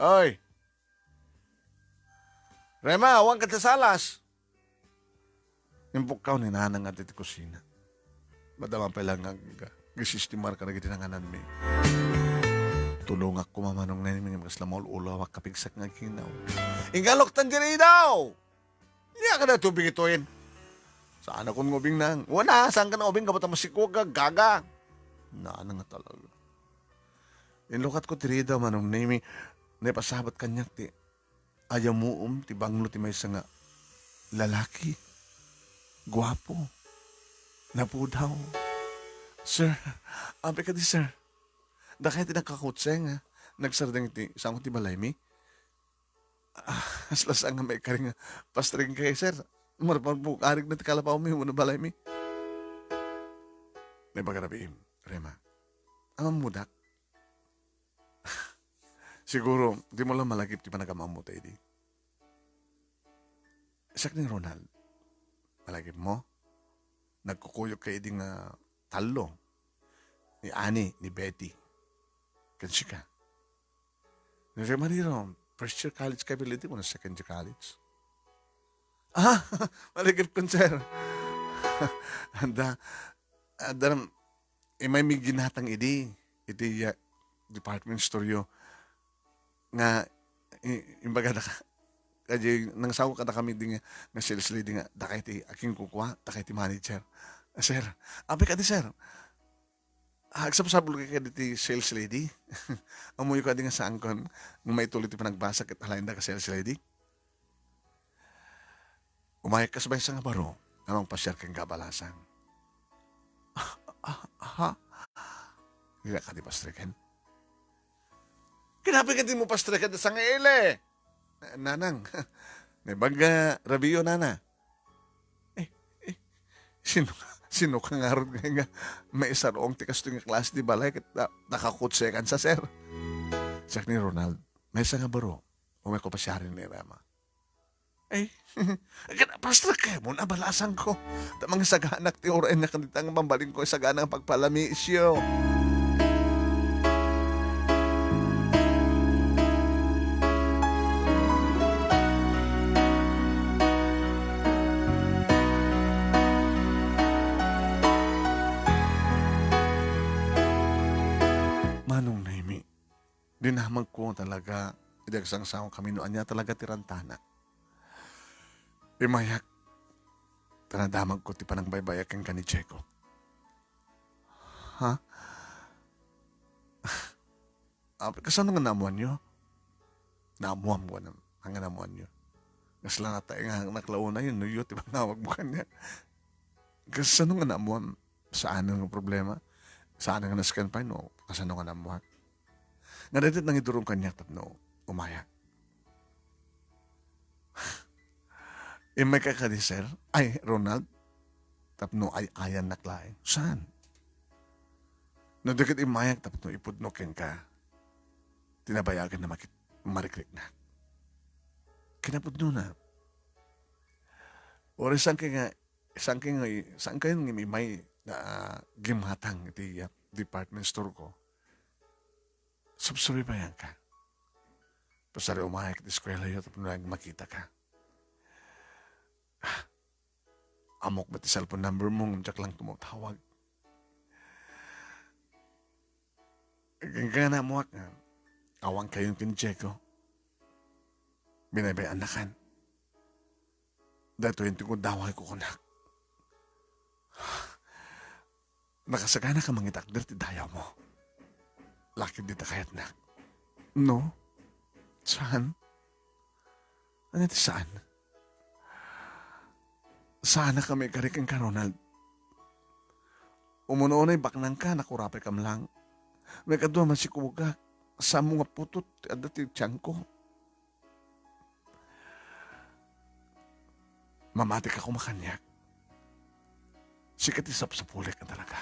Oy! Rema, awang ka salas. Impok ka ni nanang at iti kusina. Madama pa lang ang gisistimar ka na gitinanganan mi. Tulong ako mamanong na namin yung mga ulaw kapigsak nga kinaw. Ingalok tan diri daw! Niya ka na tubig itoin. Saan akong ngubing nang? Wala, saan ka na ngubing kapata masikog ka, gaga. Naan nga talaga. Inlukat ko tiri daw manong name pasabat kanyak ti ayaw mo ti banglo ti may nga lalaki. Guwapo. Napo daw. Sir, ampe ka di sir. Dakay ti nakakutse nga. Nagsardang ti isang ti balay mi. Aslas ang may karing pastring kay sir. Marapang po arig na ti kalapaw mi muna balay mi. May bagarabi Rema. Amang mudak. Siguro, di mo lang malagip di pa nagamamutay di. Isak ni Ronald, malagip mo, nagkukuyok kayo di nga talo, ni Annie, ni Betty. Kansi ka. Ni Remariro, first year college capability mo na second year college. Ah, malagip ko, sir. Anda, may ginatang iti department store yo nga imbaga Kaya nang sawa ka na kami din nga sales lady nga, dakay ti aking kukuha, dakay ti manager. Sir, abi ka di sir. Agsapsablo ka di sales lady. Amoy ka di nga saan kon, nga may tuloy ti panagbasa kat halayin da ka sales lady. Umayag ka sabay sa nga baro, amang pasyar kang kabalasan. Ha? Hindi ka di pastrikan? Kinabi ka di mo pastrikan sa nga ile. Nanang, may baga rabiyo nana. Eh, sino ka nga ron nga may isa roong tikas ito nga klase di balay kat nakakutsekan sa sir. Sak ni Ronald, may isa nga baro, umay ko pasyarin ni Rama. Ay, pastra ka mo, nabalasan ko. Tamang saganak ti orain na kanitang mambaling ko saganang pagpalami isyo. Manong Naimi, dinamag ko talaga, idagsang saong kami noan niya talaga tirantana. Imayak, tanadamag ko ti panang baybayak kang kanicheko. Ha? Kasano nga namuan nyo? Namuan mo na, ang namuan nyo. Kasla nga tayo nga naklauna yun, nuyo, ti panawag mo kanya. Kasano nga namuan? Saan nga problema? Saan nga naskan pa, no? Kasano nga namuan? Nga dalit nang idurong kanya, tapno, umayak. May kakadi, sir? Ay, Ronald? Tapno ay ayan naklain. Saan? No, dikit imayak, tapno ipudnokin ka. Tinabayagan na marikrik na. Kinapudno na. Ori saan kayo may na gimatang iti department store ko. Subsuri ba yan ka? Pasari umayak iti eskwela yun, tapno lang makita ka. Amok ba ti cellphone number mo, ngunyak lang tumutawag. Ganga na mo nga, awang kayong kincheko. Binaybay anakan. Dato yung ko daway ko kunak. Nakasagana ka mangitakder ti dayaw mo. Laki di ta kayat na. No? Saan? Ano ti saan? Sana kami karikang ka, Ronald. Umuno-unay baknang ka, nakurapay kam lang. May kadwa man si Kuga, sa mga putot, at dati tiyan ko. Mamati ka kumakanyak. Sikat isap sa pulik ka talaga.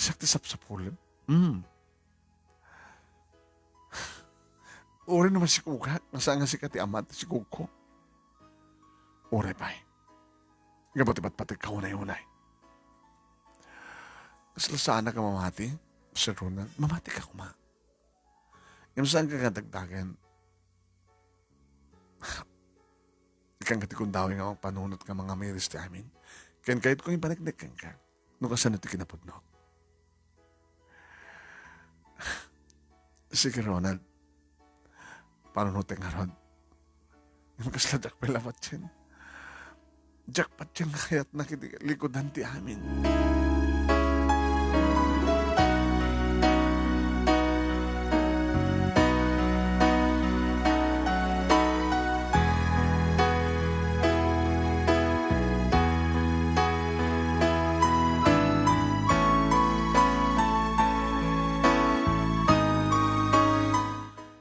Sikat isap sa pulik? Uri naman si Kuga, nasa nga sikat amat si Kuko. Uri pa'y. Gabot iba't pati kaunay-unay. Kasla sana ka mamati, Sir Ronald, mamati ka kuma. Yung saan ka kadagdagan, ikang katikong daw yung panunot ka mga miris ti amin. Kaya kahit kung ipanagdagan ka, no kasan ito kinapudno. Sige, Ronald, panunutin nga ron. Yung kasla dakpelamat yan. Jackpot yung kayat nakilikodan ti amin.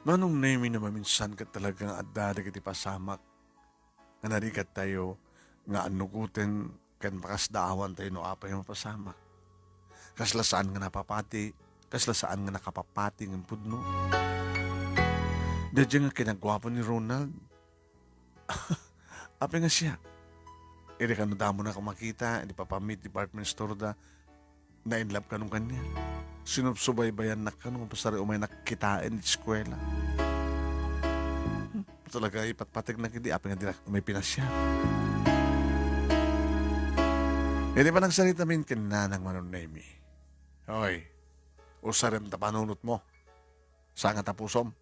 Manong name na maminsan ka talagang adada kiti pasamak. Nga narikat tayo nga anugutin kan pakasdaawan tayo no apay mapasama. Kaslasaan nga napapati, kaslasaan nga nakapapati ng pudno. Dadya nga kinagwapo ni Ronald. Apay nga siya. Iri ka no damo na makita, hindi papamit department store da, na in love ka nung kanya. Sinubsubaybayan na ka nung pasari umay nakikitain di eskwela. Talaga ipatpatig na kindi, apay nga di na may pinasya. Hindi pa nagsalita min kinanang manunaymi. Hoy, usarin ta panunot mo. Sa nga tapusom.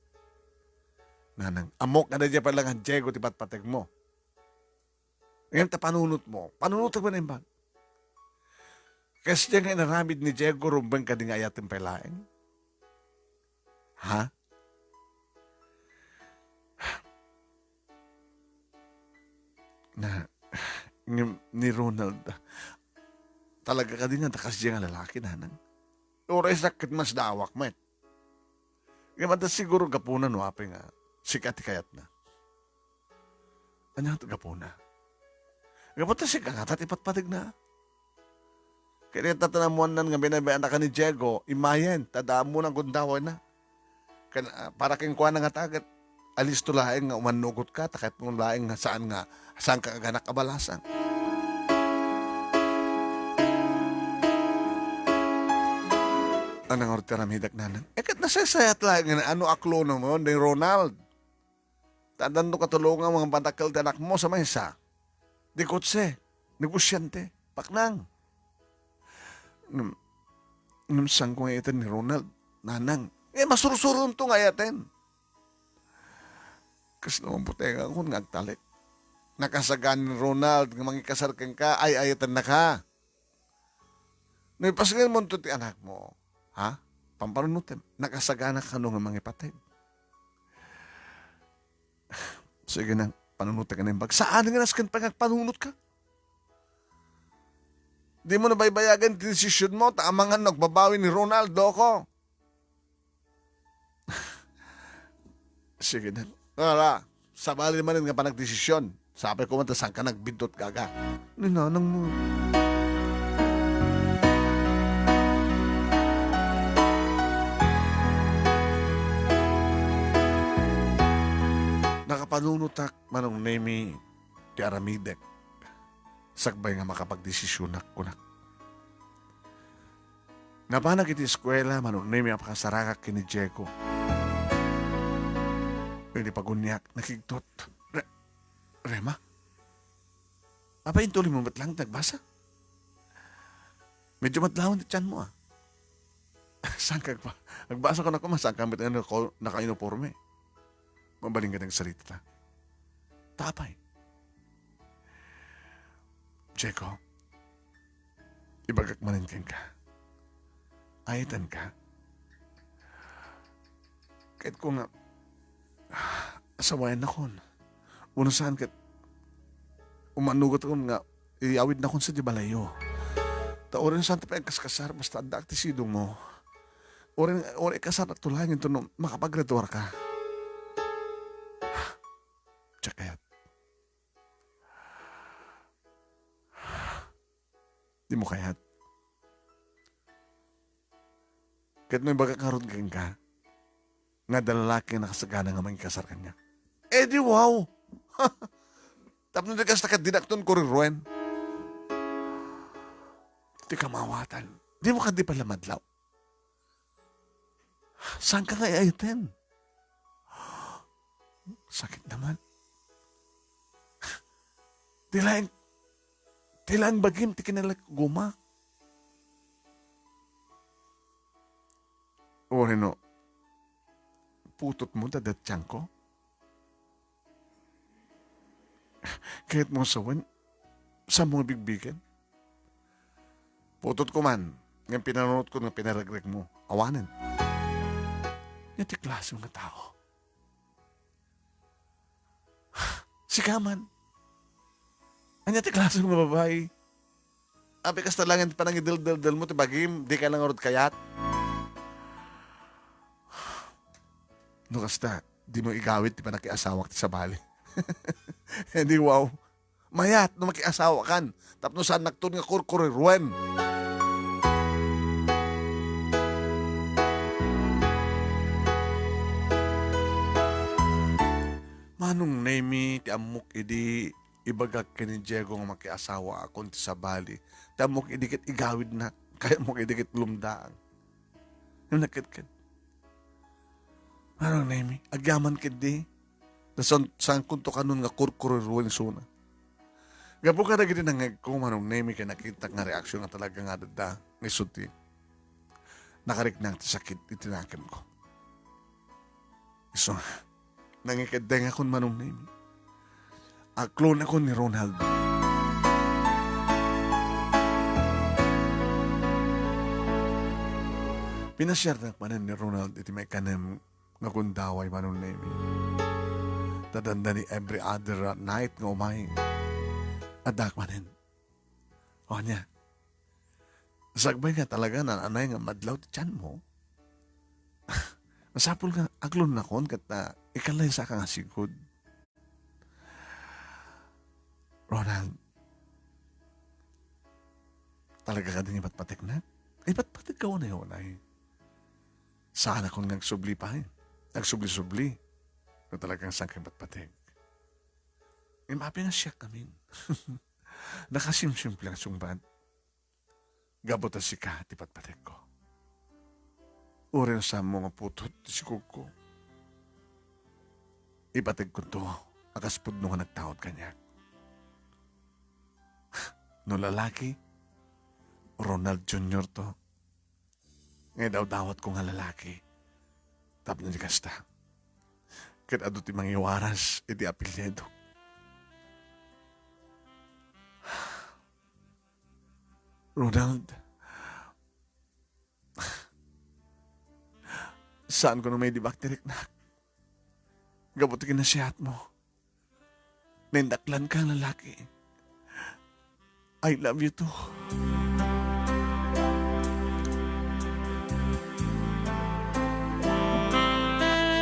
Nanang, amok ka na dyan pala nga Diego ti patpateg mo. Ngayon ta panunot mo. Panunot mo na yung bag. Kasi dyan nga inaramid ni Diego rumbang ka di nga ayatin palaeng. Ha? Na, ni Ronald, talaga ka din nga takas dyan nga lalaki, nanang. Oray sakit mas dawak, met. Ngayon siguro gapunan no, api nga, sikat kayat na. Ano nga gapuna? Gapota si kangatat ipatpatig na. Kaya tatanamuan nan nga binabayaan na ka ni Diego, imayan, tadaan mo ng gundawan na. Para kang kuha na nga tagat, alis to laing nga umanugot ka, takit mong laing nga saan ka aganak kabalasan. Anang orte ramidak nanan. Kat nasasayat lang nga ano aklo naman ni Ronald. Tandaan to katulungan mga bantakal anak mo sa mesa. Di kotse, negosyante, paknang. Saan ko ngayon ni Ronald, nanang. Masurusurun to ngayatin. Kasi naman puti nga kung ngagtalik. Nakasagan ni Ronald, nga mangikasarkan ka, ay ayatan na ka. Naipasagan mo ito ti anak mo. Ha? Pamparunutin. Nakasagana ka nung mga ipatid. Sige nang, panunutin ka na yung bag. Saan nga naskan pa panunut ka? Di mo na baybayagan desisyon mo, taamangan nagbabawi ni Ronaldo ko. Sige na. Wala, sabali naman nga pa nagdesisyon. Sabi ko man, saan ka nagbindot gaga? Ninanang mo. Nakapanunutak manong nemi ti aramidek. Sakbay nga makapagdesisyonak ko na. Napanag iti eskwela manong nemi apakasaragak kini Diego. Pwede pagunyak, nakigtot. Rema? Apa yung tuloy mo ba't lang nagbasa? Medyo matlawan na tiyan mo ah. Saan ka pa? Nagbasa ko na ko, saan ka naka-uniforme? Mabaling ka ng sarita ta. Tapay. Diego, ibagak maninkin ka. Ayatan ka. Kahit ko nga, asawayan na kon. Una saan kat, umanugot ako nga, iawid na kon sa Dibalayo. Orin saan tayo kaskasar, basta ada aktisidong mo. Orin kasar at tulangin to no, makapagraduar ka. Tsakayat. Di mo kayat. Kahit may baga karudgan ka, nga dalalaki na kasagana nga magkasar kanya. Eh di wow! Tapos na ka sa kadinakton ko rin, Ruen. Di ka mawatan. Di mo ka di pala madlaw. Saan ka nga iayatin? Sakit naman. Tilang bagim, ti kinalag guma. O no, putot mo dadatsyang ko. Kahit mo sawan, sa mga bigbigan. Putot ko man, ng pinanunod ko ng pinaragreg mo, awanan. Yan ti klase mga tao. Sikaman. Anya ti klase mga babae. Api kas talangan pa nang idildildil mo, ti bagim, di ka lang orod kayat. No kasta, di mo igawit, di pa nakiasawak ti sa bali. Hindi wow. Mayat, no makiasawa kan. Tapos saan nagtun nga kurkuriruen. Manong nemi, ti amok idi, ibagag ka ni Diego nga makiasawa akong ti sa bali. Ti amok idikit igawid na, kaya amok idikit lumdaan. Yung nakit-kit. Manong nemi, agyaman kit di. Saan kunto ka nun nga kurkuriruen suna. Gapo ka na gini nang kung manong nemi ka nakita nga reaksyon nga talaga nga dada, nga isuti. Nakarik na sakit itinakin ko. So, Nangikadeng akon manong name. Aklon ako ni Ronald. Pinasyar na manan ni Ronald iti may kanem nga kundaway manong name. Tadanda ni every other night nga umay. Adak manin. O niya. Sagbay nga talaga na anay nga madlaw ti tiyan mo. Masapul nga aglon na kon kat na ikalay sa ka nga sigod. Ronald, talaga ka din ipatpatik na? Ipatpatik ka na yun ay. Saan akong nagsubli pa eh. Nagsubli-subli. Na talagang saan kayo patpatik. Imapi nga siya kami. Nakasimsimple ang sumbat. Gabot na si ka, tipatpatik ko. Uri sa mga putot, si Kuko. Ipatig ko to, akaspud nung nagtaot kanya. No lalaki, Ronald Jr. to. Ngayon daw dawat ko nga lalaki. Tap na di kasta. Kaya ado ti mangiwaras, iti apelyedo. Ronald, saan ko na may dibakterik na? Gabutin na siyat mo. Nindaklan ka lalaki. I love you too.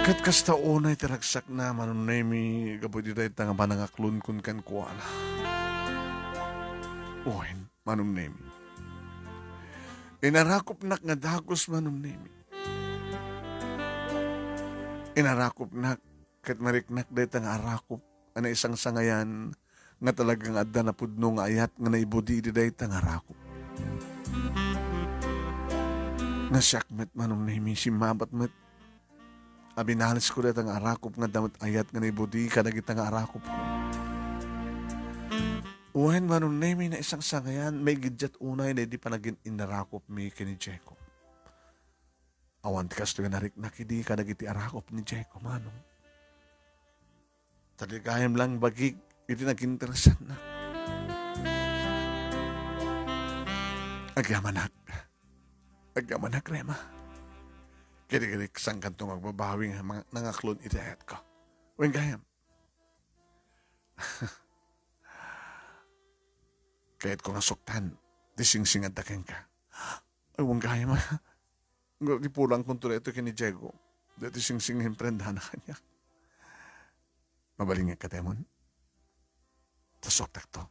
Kat kasta unay tiragsak na manunemi gabutin tayo nga panangaklun kun kan kuala. Uwen, manunemi. Inarakop nak nga dagos manunemi. Inarakop nak kat mariknak dahi nga arakop ana isang sangayan nga talagang adda na pudno nga ayat nga naibudi di dahi nga arakop. Nga syakmet manunemi si mabat met. Abinalis ko dahi nga arakop nga damat ayat nga naibudi kadagita nga arakop ko. Uwen manunemi na isang sangayan may gidyat unay na di pa naging inarakop mi kini Jacob. Awan ti kasto nga nariknak hindi ka nagiti arakop ni Jacob manong. Taligayam lang bagig iti nag-interesan na. Agamanak Rema. Kiri-kiri sang kantong magbabawing nangaklon iti ayat ko. Uwen gayam. Kahit ko nga suktan, dising-sing at daking ka. Ay, huwag kaya ma. Di pulang kong tuloy ito kini Diego. Dati sing-sing himprenda na kanya. Mabaling nga ka, Temon. Ta suktak to.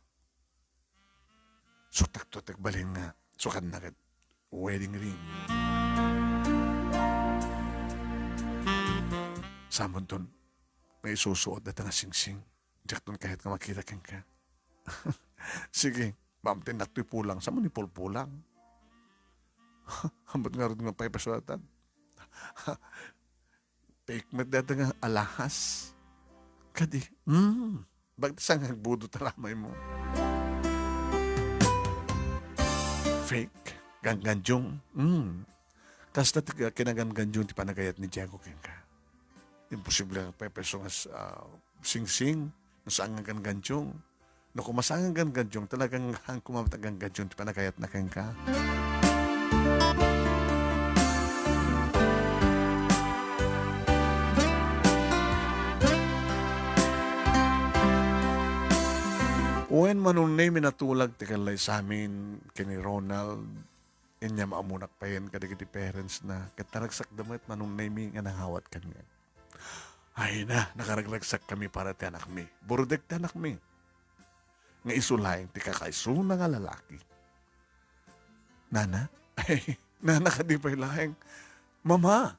Suktak to, tagbalin nga. Sukan na kat wedding ring. Samon ton, may susuot na nga sing-sing. Diyak ton kahit nga makita kang ka. Sige, mamtin na to'y pulang. Sa mo ni pulang? Hambot nga rin nga pa'y pasulatan. Pikmet dito nga alahas. Kadi, bakit saan nagbudo talamay mo? Fake, gangganjong. Tas na kinaganganjong ti panagayat ni Diego Kenka. Imposible nga pa'y peso nga sing-sing. Nasaan nga gangganjong. No, kung masangang ganjong, talagang hang kumamatagang ganjong, di pa nakayat na kang ka. Uwen manunay minatulag ti kalay sa amin, kini Ronald, inya maamunak pa yan, kadigiti parents na, kataragsak damit manunay mi nga nangawat kanya. Ay na, nakaraglag kami para ti anak mi. Burdek ti anak mi. Nga isulayang ti kakaisuna nga lalaki. Nana? Ay, nana ka di pa'y lahing. Mama?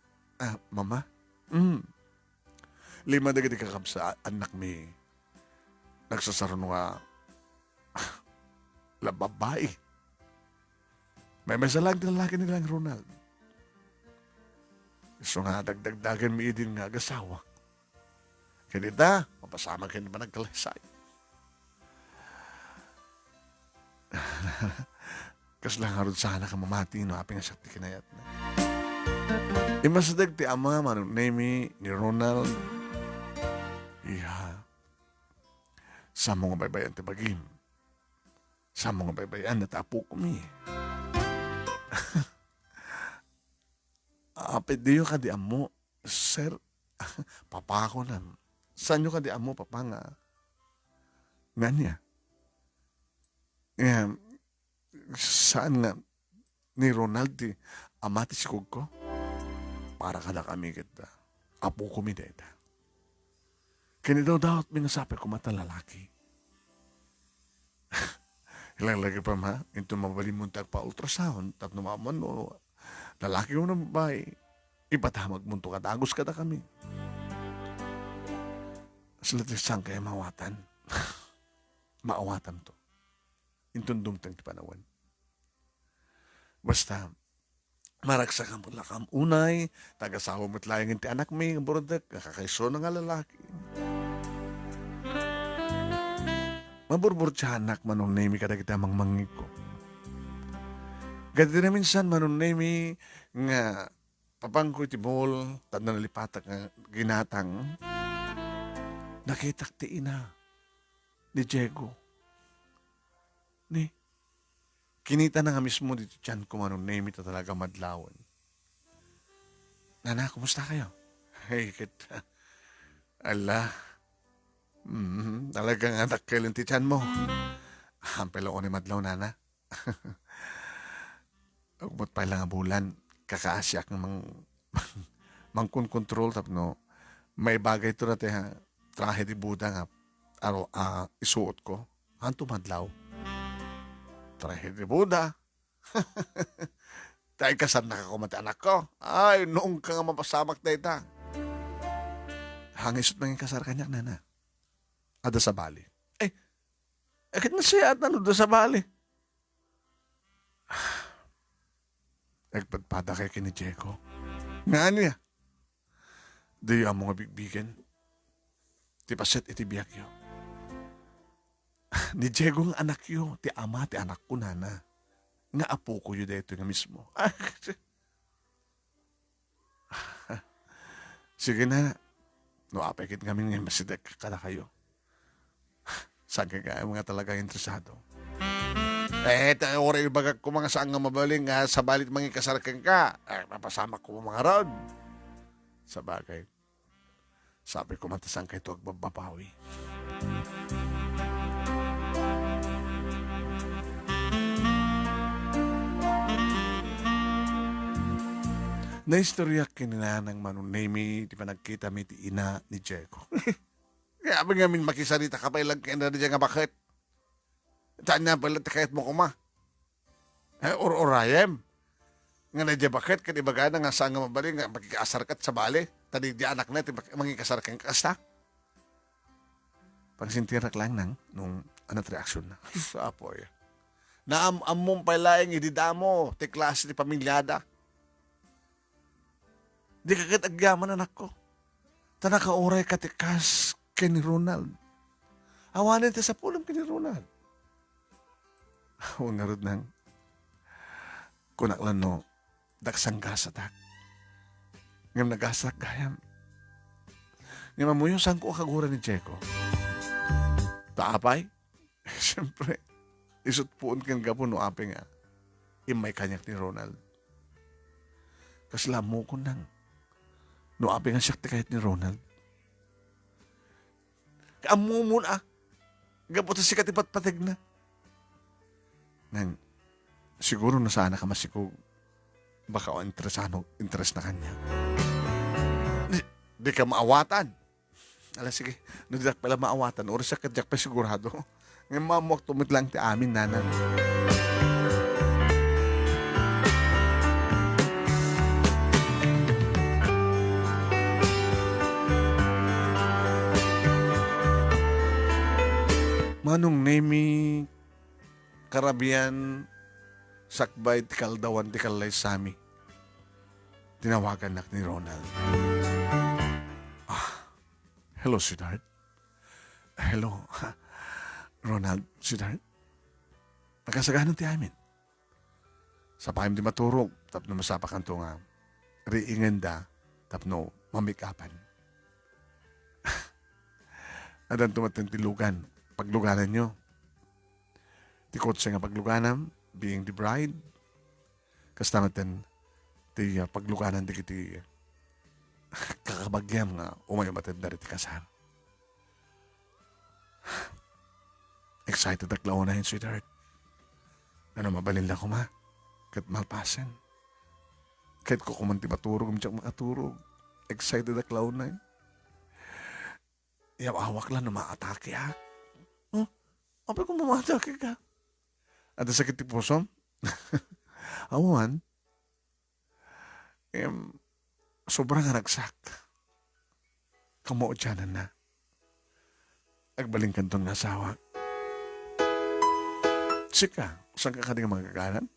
Mama? Lima na gati kakabsa, anak mi. Nagsasaro nga lababay. May masalag na lalaki nilang Ronald. So nga, dagdagdagan mi din nga agasawa. Kanita, mapasama kayo naman nagkalaysay. Kas lang harod sana ka mamati no aping asakti kinayat na. Imasadag ti ama manong name ni Ronald Iya, sa mga baybayan ti bagim. Sa mga baybayan na tapo ko mi. Pwede ka di amo, sir, papa ko na. Saan nyo ka di amo, papa nga? Nga niya. Nga, saan nga ni Ronald di amati si ko? Para kada kami kita. Apo ko mi deta. Kini daw daw at minasapay ko mata lalaki. Ilang lagi pa ma, ito mabalimuntag pa ultrasound, tapno maman no, lalaki mo na babae, ipatamag mo to katagos kada kami. Sila tisang kaya mawatan. Maawatan to. Intundum tang tipanawan. Basta, maragsa ka mo lakam unay, tagasawa mo't layang ti anak may, burodak, kakaiso na nga lalaki. Maburbur siya anak manong nemi kada kita mangmangig ko. Gati na minsan manong nemi nga papangko iti bol, tanda nalipatak nga ginatang, nakitak ti ina ni Diego. Ni, kinita na nga mismo dito tiyan ko manong nemi ta talaga madlawan. Nana, kumusta kayo? Hey, kita. Ala, talagang anak kailan ti tiyan mo. Hampelo ko ni madlaw, nana. Agmot pa lang bulan, kakaasyak ng mangkon-control tapno may bagay to natin ha, trahe di Buda nga, isuot ko, hanto madlaw. Trahe di Buda. Tayo kasan nakakumati anak ko. Ay, noong ka nga mapasamak na ita. Hangisot nang kasar kanyak, nana. Ada sa bali. Akit na siya at ano da sa bali. Nagpadpada kay kini Diego. Nga niya. Di ang mga bigbigan. Ti paset iti biyak yo. Ni Diego ang anak yo. Ti ama, ti anak ko nana. Nga apo ko yun dito nga mismo. Sige na. No, apekit kami nga masidek kada kayo. Saan ka mga talaga interesado? Oray bagag ko mga saan nga mabaling sa balit mga kasarkan ka. Mapasama ko mga rod. Sa bagay. Sabi ko matasang kay ito agbabapawi. Naistorya kininanang manunemi, di pa nagkita mi ti ina ni Diego. Kaya abang ngamin makisarita ka pa ilang kaya na nga bakit? Saan niya pala kahit mo kuma? Or-orayem. Nga na dya bakit? Kanibaga na nga saan nga mabali nga makikaasarkat sa bali. Tadi di anak na, mangikasarkan ka kasta. Pagsintirak lang nang nung anot reaksyon na. Apoy. Naamong pala yung ididamo, ti klase ti pamilyada. Di kakit agyaman anak ko. Tanaka-oray katikas kay ni Ronald. Awanin ti sa pulam kay ni Ronald. Huwag nga rin nang kunaklan no, daksang gasatak. Ngam nagasak gayam. Ngam mo yung saan ko akagura ni Diego. Taapay? Siyempre, isot puon kang gapo no ape nga. Imay kanyak ni Ronald. Kaslamo ko nang no ape nga siyak kahit ni Ronald. Kaamumun Gapo ta si katipat-patag na. Nang siguro na sana ka masikog baka o interes na kanya. Di ka maawatan. Ala sige, nadidak pala maawatan. Oras sa kadyak pa sigurado. Ngayon mamuak tumit lang ti amin nanan. Manong nemi karabian sakbay ti kaldawan ti kalay sami. Tinawagan nak ni Ronald. Hello, sweetheart. Hello, Ronald, sweetheart. Nakasaganan ti amin. Sa paim di maturog, tapno masapakan to nga riingan da, tapno mamikapan. Adan tumatin tilugan. Pagluganan nyo. Tikot siya nga pagluganam, being the bride. Kastamatan, ti pagluganan di kiti kakabagyam nga umayo matid dari ti kasar. Excited ak laon na yun, sweetheart. Ano mabalin lang ko ma? Kat malpasan. Kahit ko kumanti maturog, umtsak makaturog. Excited ak laon na yun. Iyaw awak lang na maatake ha. Oh, apa kung mamatake ka? At sakit ti pusom? Awan. Sobrang nagsak. Kamo dyan na. Agbaling kanton nga asawa. Sika, saan ka kading magagaran?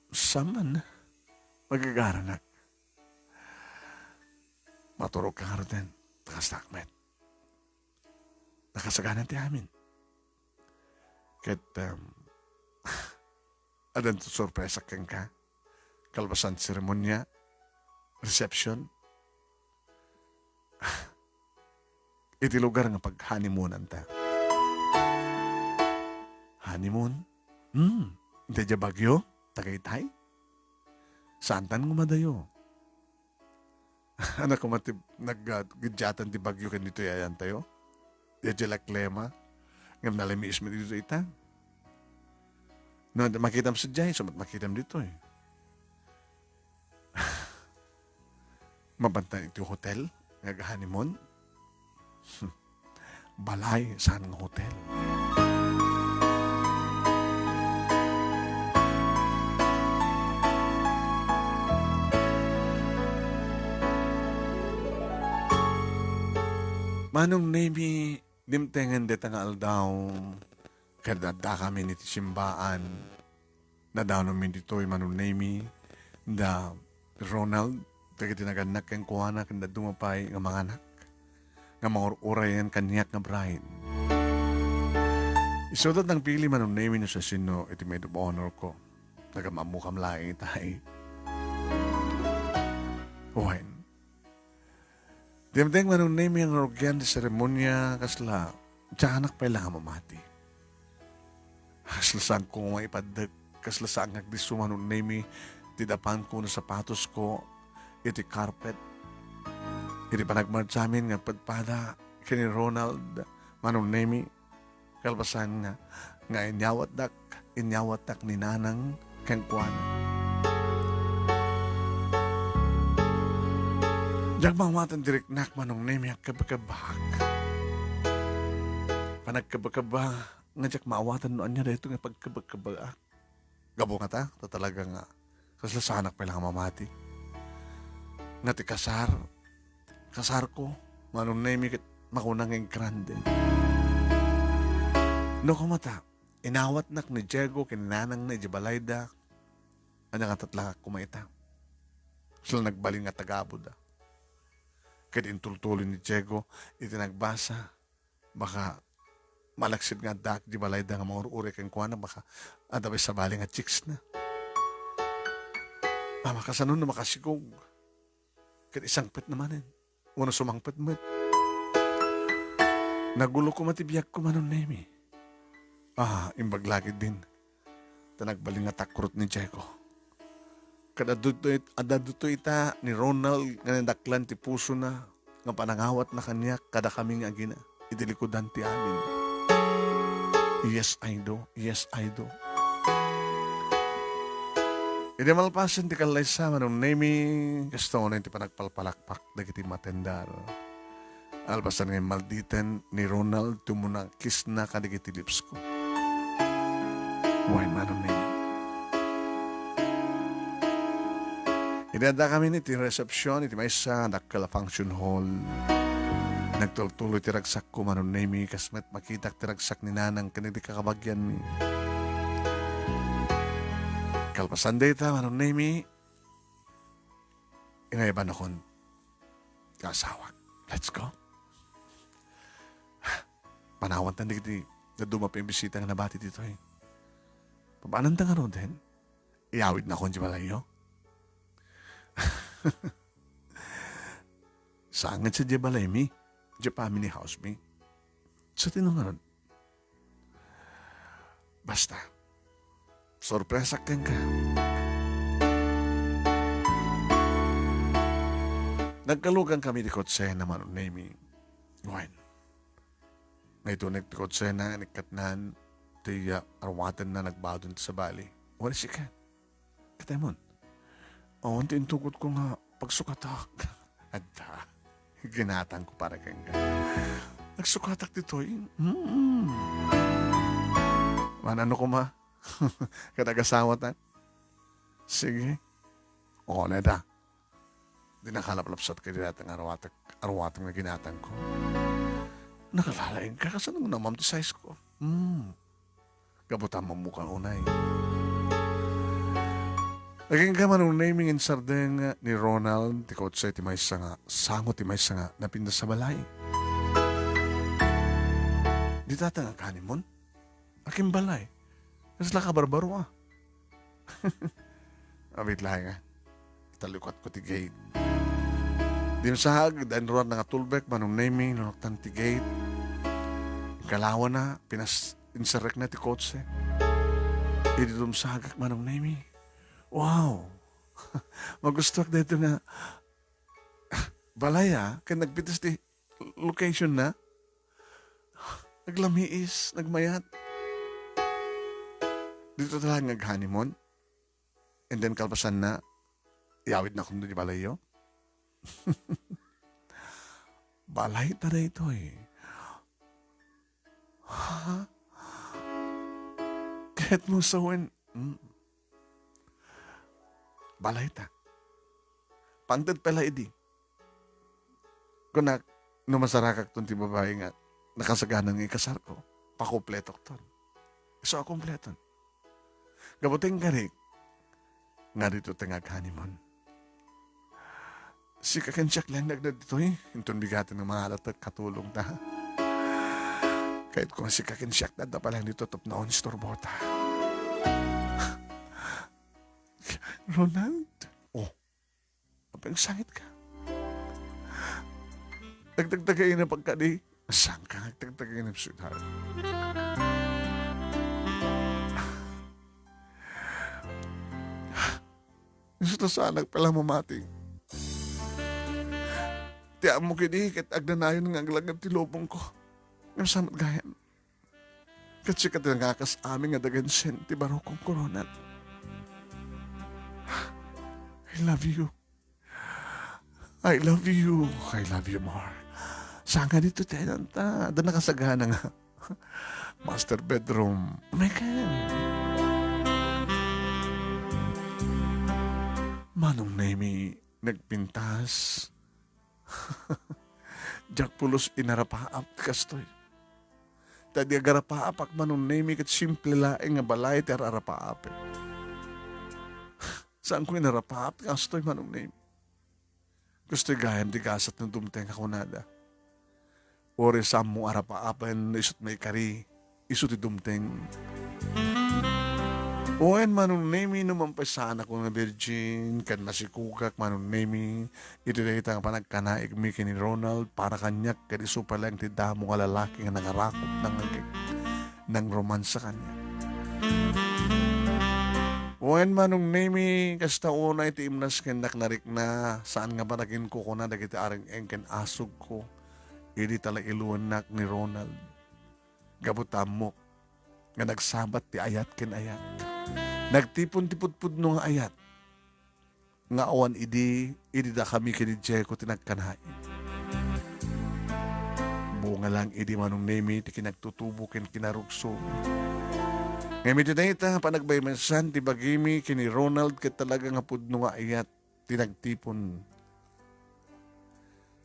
Saman. Magagaranak. Maturog ka nga rin. Nakastakmet. Nakasaganan ti amin. Ket, adan to sorpresa kang ka. Kalbasan seremonya. Reception. Iti lugar nga pag-honeymoonan ta. Honeymoon? Hindi dya bagyo? Tagaytay? Saan tan ngumadayo? Anak ko matib, nag-gidyatan di bagyo kan dito yayan tayo? Dya laklema? Ngam nalimiis mo dito ita? No, makitam sa dyan, sumat makitam dito eh. Mabantan ito hotel, nag-honeymoon. Balay, saan ng hotel? Manong nemi, dimtengan deta nga aldaw, kada kami niti simbaan, na daw namin dito'y manong nemi, da Ronald, taga tinaganak kang kuhanak, na dumapay ng mga anak, nga mga urayan kanyak nga bride. Isudat ng pili manong nemi nyo sa sino, iti may honor ko, nagamamukam laing itay. Uwain. Dimdeng manong nemi ang organ di seremonya kasla, tiyanak pa ilang mamati. Kasla saan ko maipadag, kasla saan ngagdiso manong nemi, tidapan ko na sapatos ko, iti carpet. Iti panagmard sa amin nga padpada, kini Ronald, manong nemi, kalbasan nga inyawat dak ni nanang kengkuanan. Diyak mawatan direk nak manong nemi ak kabakabak. Panagkabakabak, nga diyak maawatan noon niya dahito nga pagkabakabak. Gabo nga ta, talaga nga, kaslasanak pa lang mamati. Nga ti kasar ko, manong nemi makunang yung grande. No kumata, inawat nak ni Diego, kininanang ni Jibalayda, anya nga tatlaka kumaita. Sila nagbaling nga tagabod da. Kaya intultuloy ni Diego, itinagbasa, baka malaksid nga dak, di balay da nga mga uri kang kuwana, baka adabay sa bali nga chicks na. Makasanon na makasigog. Kaya isang pet naman Una sumangpet mo. Nagulo ko matibiyag ko manon nemi. Imbaglagid din. Tanagbaling nga takrut ni Diego. Adaduto ita ni Ronald nga nadaklan ti puso na nga panangawat na kanya kada kaming agina itilikodan ti amin. Yes, I do. Yes, I do. Iti malpasan ti kalay sa manong nemi gusto ko na ti panagpalpalakpak dagiti matendar. Alpasan nga malditan ni Ronald tumunang kiss na kadigiti lips ko. Why manong nemi? Inada kami ni ti reception, iti may sa nakala function hall. Nagtultuloy ti ragsak ko manon nemi, kasmet makitak ti ragsak ni nanang kaniti kakabagyan mi. Kalpasan data manon nemi, inaiban akong kasawag. Let's go. Panawan tan di na dumapa yung bisita nga nabati dito eh. Pabaanan ta nga ron din, iawid na akong di malayo. Sangat sa di balay mi, di family house mi. Sa tinunganon, basta, sorpresa kang ka. Nagkalugan kami di kotse naman o name Gwen. Ngayon nagti kotse na nikatnan tiya arwatan na nagbadon sa bali. Wala si ka. Katemon. O, tintukot ko nga pagsukatak. Adda. Ginatan ko para kang ka. Nagsukatak dito eh. Manano ko ma? Katagasawa tan? Sige. O, nada. Di nakalap-lapsat ka din natin arwatang na ginatan ko. Nakalalain ka kasi nung namamtisize ko. Kabutan mo mukhang unay. Naging ka man nung naming and sardeng ni Ronald, ti kotse ti may sanga, sango ti may sanga, napinda sa balay. Di tatang akanin mo? Aking balay. Kasi laka barbaro ah. Abit lang nga. Talukat ko ti gate. Di masahag, danruan na nga tulbek, manong naming, nunoktan ti gate. Kalawa na, inserek na ti kotse. Idi dumsagak, manong naming. Wow! Magustuak na ito nga. Balaya, kaya nagpitas ti location na. Naglamiis, nagmayat. Dito talaga nag-honeymoon. And then kalpasan na, iawid na kung doon di balayo. Balay ta na ito eh. Ha? Kahit mo sawin, balay ta. Pantad pala idi. Kung numasarakak tong ti babae nga, nakasaganan ng ikasar ko, pakumpletok ton. So, akumpleton. Gabuting garik, nga dito tangag honeymoon. Si kakensyak lang nagdad dito eh. Intun bigatan ng mga alat at katulong na. Kahit kung si kakensyak na palang dito top na on storbota. Ronald? Oh, apang sangit ka. Nagtagtagay na pagkadi. Saan ka nagtagtagay na sweetheart? Gusto sa anak pala mamating. Tiyan mo kini, kat agdanayon ng aglagab ti lobong ko. Ngayon samat gayan. Kasi kat nangakas aming adagan sen, ti baro kong koronat. I love you. I love you. I love you more. Saan nga dito tayo nanta? Doon nakasagana nga. Master bedroom. Oh my God. Manong Nemi nagpintas. Jack pulos inarapaap kastoy. Tadi agarapaap ak manong Nemi kat simple laeng nga balay ti ararapaap. Saan ko inarapaap kastoy manong Nemi? Gusto'y gayam di gasat ng dumteng ako nada. Ore sammo arapaapan isut may kari isut ti dumteng. Oen manong Nemi numampasana ko nga virgin kan masikugak manong Nemi ito na itang panagkanaig mi ni Ronald para kanyak kadiso palang ti damo nga lalaki nga nangarakot ng romansa kanya. Oen manong Nemi kasta una iti imnas kendak narik na saan nga ba naging ko na dagiti aring engken asog ko idi tala iluwanak ni Ronald gabutamok nga nagsabat ti ayat ken ayat. Nagtipon-tipod-pud no nga ayat. Nga awan idi da kami kini Jeko tinagkanain. Bunga lang idi manong Nemi ti kinagtutubo ken kinarugso. Ngayon iti na ita panagbaymasan ti bagimi kini Ronald ket talaga nga pudno nga ayat tinagtipon.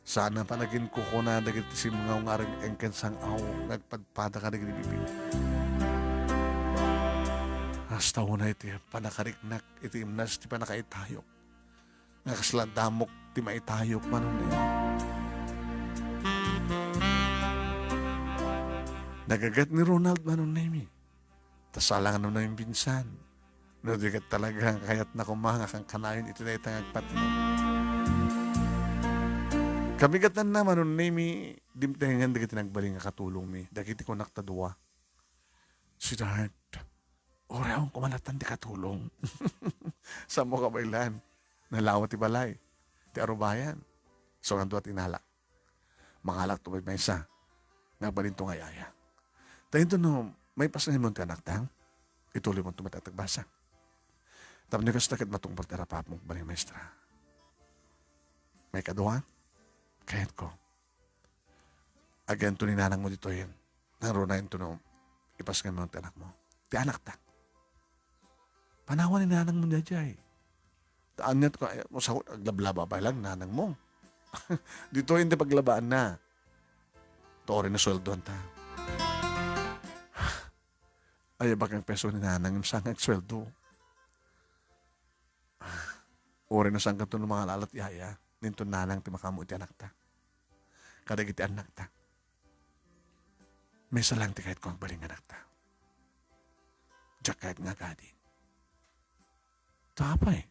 Sana panagin ko na dagiti simngaw nga rin engken sang aw nagpadpada ka dagiti bibig. Hasta una iti panakariknak iti imnas ti panakaitayok. Nga kaslandamok ti maitayok manong Nemi. Nagagat ni Ronald manong Nemi. Tasalangan na yung binsan. No, di kat talaga kayat na kumanga kang kanayon ito na itang agpat mo. Kabigatan naman nun mi, dimtengan dagiti nagbaling nga katulong mi. Dagiti ko naktadua. Sweetheart, ora akong kumalatan di katulong. Sa mo kabailan. Nalawat ti balay. Ti arubayan. So nga doon tinalak. Mangalak to may isa. Nabalin to nga yaya. Tayo to no, may pasahin mo ti anak tang. Ituloy mo tumatatagbasa. Tapos nyo kastakit matungpal terapap mo baling maestra. May kaduha? Kahit ko. Again, to ninanang mo dito yun. Naro na yun to no, ipaskan mo ti anak mo. Ti anak ta. Panawan ni nanang mo niya jay. Taan niya ko, sa aglablaba pa lang, nanang mo. Dito hindi paglabaan na. Tori na sweldo ta. Ay, bakang peso ni nanang yung sangag sweldo. Ori na sangag to ng mga lalat yaya. Ninto nanang ti makamu iti anak ta. Kadag iti anak ta. May salang ti kahit ko ang baling anak ta. Diyak kahit nga gadi. Tapay.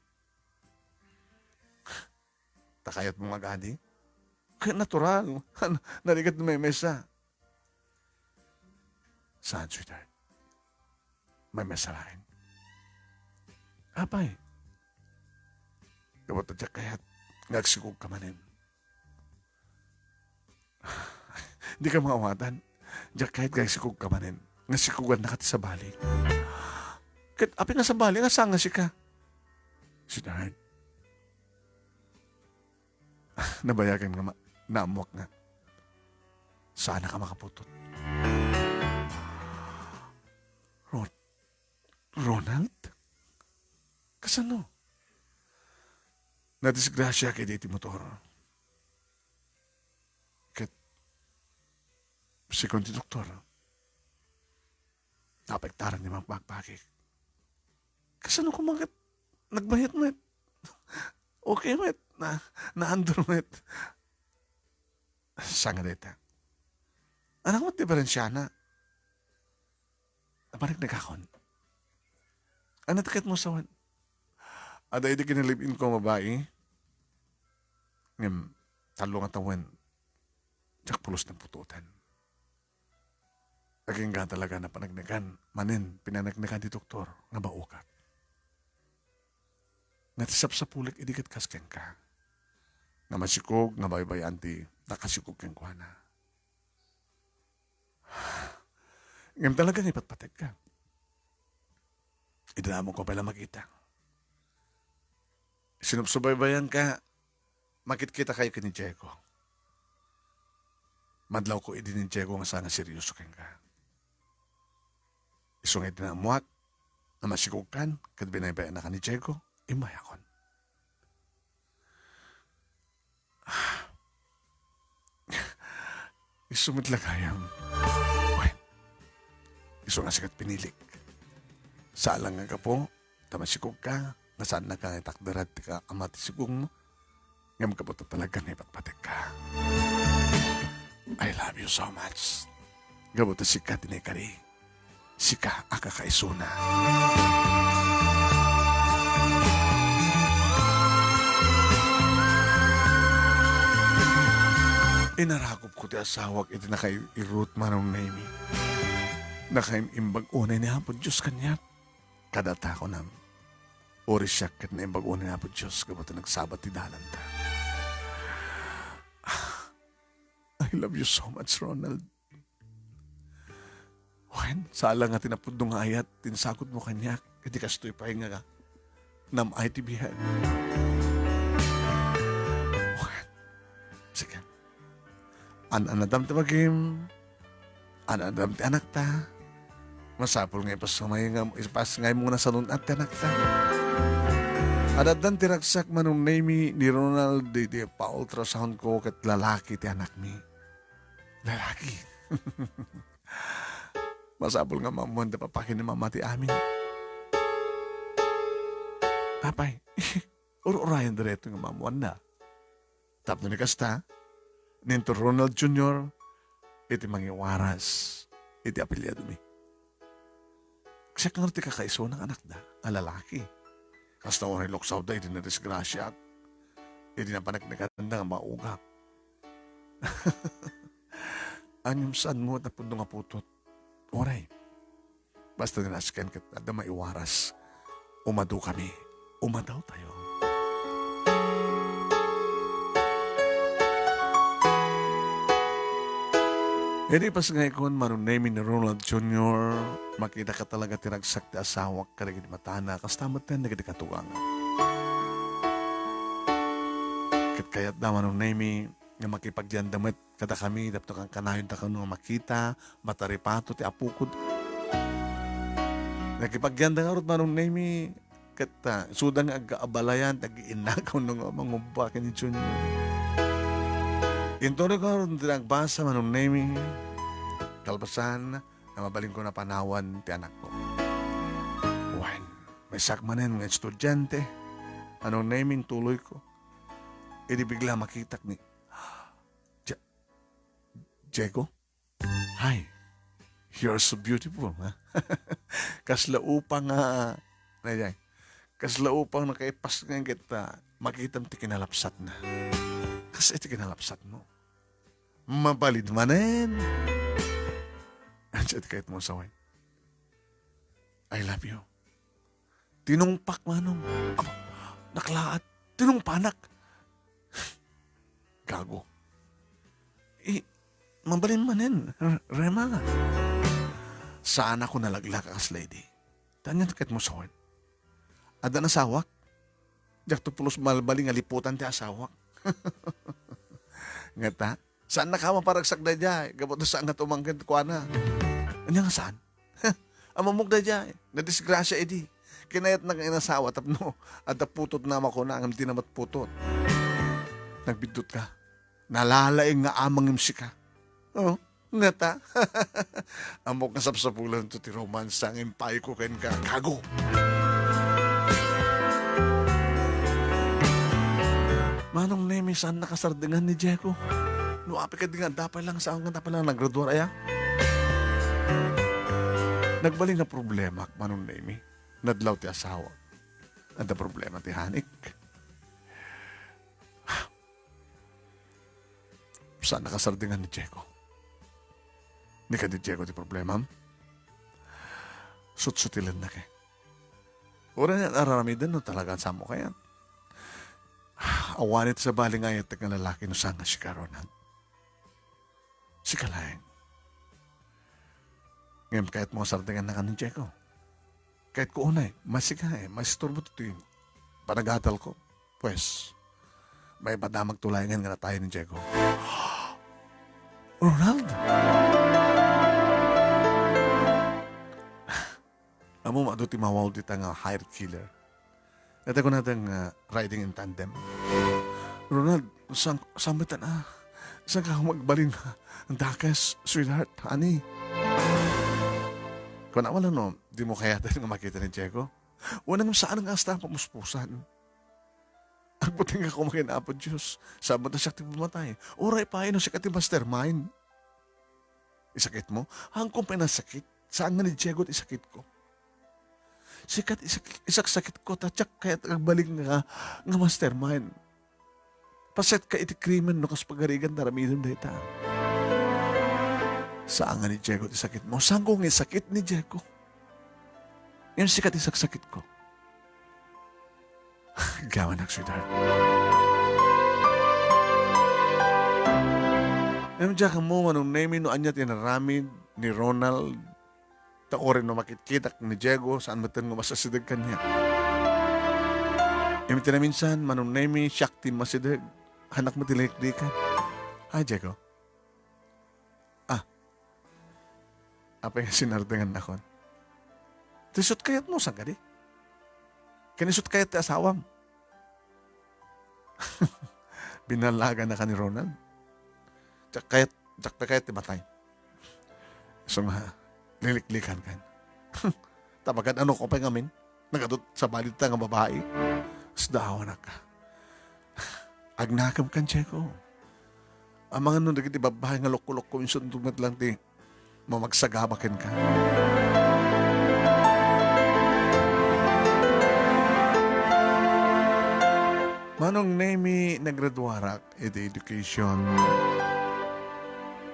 Takayat mo nga gadi. Kaya natural. Narigat na may mesa. Saan, sweetheart? May mesa rin. Apay. Kapag tadyak kaya't nagsikog ka manin. Di ka maawatan. Diyak kahit nagsikog ka manin. Nasikugan na kati sa balik. Kahit api nga sa balik, nga saan nga si ka? Sweetheart. Nabayagan nga naamuak nga. Sana ka makaputot. Ronald? Kasano? Nadisgrasya kay diti motor. Kat sikon ti doktor. Napektaran ni mga pagpakik. Kasano ko mga nagbayat met? Okay met? Naandor met? Sanga dita. Anak mo diferensyana. Naparik nagkakon. Ano takit mo sawan? Ada hindi kinalipin ko mabae. Ngam, talo nga tawen. Tsak pulos ng pututan. Laging nga talaga na panagnagan. Manin, pinanagnagan di doktor. Nga baukat. Natisap sa pulik, idikat kasken ka. Nga masikog, nga baybayan ti, nakasikog kang kuhana. Ngam talagang ipatpatag ka. Idala mo ko pala makita. Sinubsubaybayan ka, makit-kita kayo ni Diego. Madlaw ko idin ni Diego nga sana seryoso kang ka. Isungay din ang muwak, na masikukan, kad binaybayan na ka ni Diego, imayakon. Isumit lagayang, iso nga sikat pinilik. Saalang nga ka po, tamasikog ka, nasaan na ka itakdarat ka amati sigong mo, ngam ka po talagang ipatpatek ka. I love you so much. Gabuta sika tinekari. Sika akakaisuna. Inarakop ko ti asawag iti nakay-irut manong naimi. Nakaimbag unay ni Hapon Diyos kanya. Kadata ko nam. Ori siya kat na imbag unay ni Hapon Diyos kabuta nagsabat ti dalan ta. I love you so much, Ronald. Wen, sala nga tinapudong nga ayat, tinsakot mo kanya, kadi kastoy pa nga nam ay tibihan. Wen, sige. Anadam ti magim, anadam ti anak ta, masapol nga ipas nga mo na sa nun at ti anak ta. Adadan ti ragsak manong name ni Ronald di pa-ultrasound ko kat lalaki ti anak mi. Lalaki. Masapol nga mamuhan da papakin ni mama ti amin. Apay, uro-urayan direto nga mamuhan na. Tapno ni kasta, ninto Ronald Jr., iti mangiwaras, iti apelyado mi. Kasi kang ti kakaiso ng anak da, ang lalaki. Kasta oray loksaw da, iti na disgrasya, iti na panagnagan nga maugak. Anyong saan mo at napundong nga putot. Oray, basta nilaskan kita at maiwaras. Umado kami. Umadaw tayo. Hindi pas ngayon, manunay ni Ronald Jr., makita ka talaga tinagsak ti asawak ka rin matana, kastamat na nagdikatugang. Kayat na manunay mi, nga makipagdiandamit kada kami, dapto kang kanayon ta kang makita, mataripato ti apukod. Nakipagdianda nga rin manunay mi, kata, sudang ag-aabalayan, tag-iinakaw nung mangubakin ni Junior. Intore ko rin tinagbasa manunay mi, kalpasan na mabaling ko na panawan ti anak ko. Wan, may sakmanen ng estudyante, anong naming tuloy ko. Hindi bigla makitak ni Diego. Hi, you're so beautiful. Ha? Kaslaupang kaslaupang nakaipas nga kita makitam ti kinalapsat na. Kasi ti kinalapsat mo. Mabalid manen. Ansyat kahit mo saway. I love you. Tinungpak manong. Aba, naklaat. Tinungpanak. Gago. Mabalin manen. Rema. Saan ako nalaglag as lady? Tanyan kahit mo saway. Ada na sawak. Diyak to pulos malbaling aliputan ti asawak. Ngata. Saan na ka maparagsak na dya? Gabot na saan nga tumanggan ko na. Ano nga saan? Amamog na dya. Nadisgrasya edi. Kinayat na inasawa tapno. At putot na ako na ang tinamat putot. Nagbidot ka. Nalalaing nga amang imsi ka. Oh, neta. Amok nga sapsapulan to ti romance ang impay ko ken ka. Kago. Manong nemi saan nakasardingan ni Diego? No, api ka din nga, dapat lang saan nga dapat lang naggraduar aya. Nagbaling na problema, manong nemi. Nadlaw ti asawa. Ada problema ti hanik. Saan nakasardingan ni Diego? Ni ka ni Diego ti problema? Sut-sutilan na kay. Ura niya nararamidan no talagang samo kaya. Awanit sa baling ayat ng lalaki no sana si Karonan. Si Kalayang. Ngayon kahit mo sardingan na ka ni Diego. Kahit ko unay, masigay, masturbo ito yung panagatal ko. Pues, may padamag tulayangan nga na tayo ni Diego. Ronald! Amo maduti mawaw dito nga hired killer. Ito ko natin riding in tandem. Ronald, saan ba na? Saan ka magbalin na? Ang dakas, sweetheart, honey. Kung wala no, di mo kaya tayo makita ni Diego. Wala nang saan ang asta ang pamuspusan. Ang puting ako makinapod Diyos. Saan ba na siya pumatay? Oray pa no siya kati mastermind. Isakit mo? Hangkong pinasakit. Saan nga ni Diego at isakit ko? Sikat isak-sakit ko, tatsak kaya nagbalik nga mastermind. Paset ka iti krimen no kas pagarigan daramidon data. Saan nga ni Diego at isakit mo? Saan kong isakit ni Diego? Yan sikat isak-sakit ko. Gawan na, sweetheart. Ngayon dyan ka mo, anong name no anya tinaramid ni Ronald taorin no makitkitak ni Diego saan matan mo masasidag kanya. Imiti na minsan, manong name Shakti masidag, hanak mo tilik-dikan. Hi, Diego. Apa yung sinardangan na kon? Tisot kayat mo, saan ka di? Kinisot kayat ti asawam. Binalaga na ka ni Ronald. Tsak kayat ti matay. So nga, liliklikan kan. Tabagan ano ko pa ngamin? Nagadot sa balid ta nga babae. Sdawa na ka. Agnakam kan, Diego. Ang mga nung nagiti babae nga lokulok ko minsan tumat lang ti mamagsagamakin ka. Manong nemi naggraduarak iti education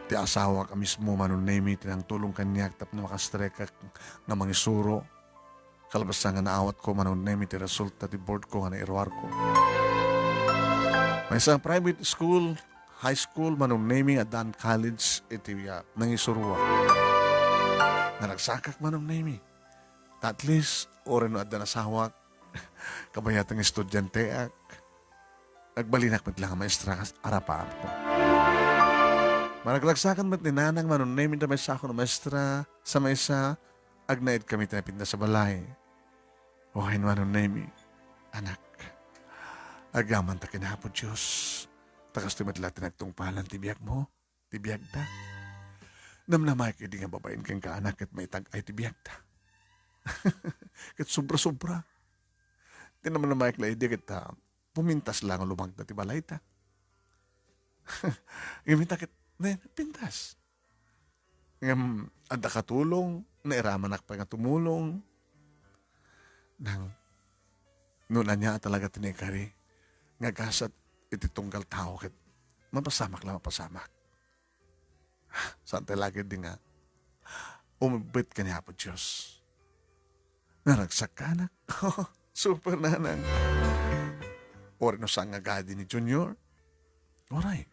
Ti asawa ka mismo manunemi tinang tulong kanyak tap na makastreka nga mangisuro. Kalabasa nga naawat ko manunemi ti resulta ti board ko nga nairwar ko. May isang private school, high school, manunemi at Dan College iti nangisurwa. Nga nagsakak manunemi. At least, oren no at nasawak, kabayatang estudyante ak, nagbalinak met lang ang maestra kas arapaan ko. Managlagsakan met ni nanang manunemi na may sako ng maestra sa maysa, agnaid kami tinapinda sa balay. Ohin manunemi, anak, agaman ta kinahapon Diyos, takas timadla tinagtungpalan tibiyag mo, tibiyag ta. Namnamay kayo di nga babayin kang kaanak at may tag-ay tibiyag ta. Kat sobra-sobra. Di naman namay kala di kita pumintas lang ang lumagda ti balay ta. Ngayon kit na pintas. Ngayon ada katulong, nairaman ak pa nga tumulong. Nang nuna niya talaga tinikari. Nga gasat iti tunggal tao kit mapasamak lang mapasamak. Saan tayo lagi di nga umibit ka niya po Diyos. Naragsak ka anak. Super nanang. Or no sang agadi ni Junior. Alright.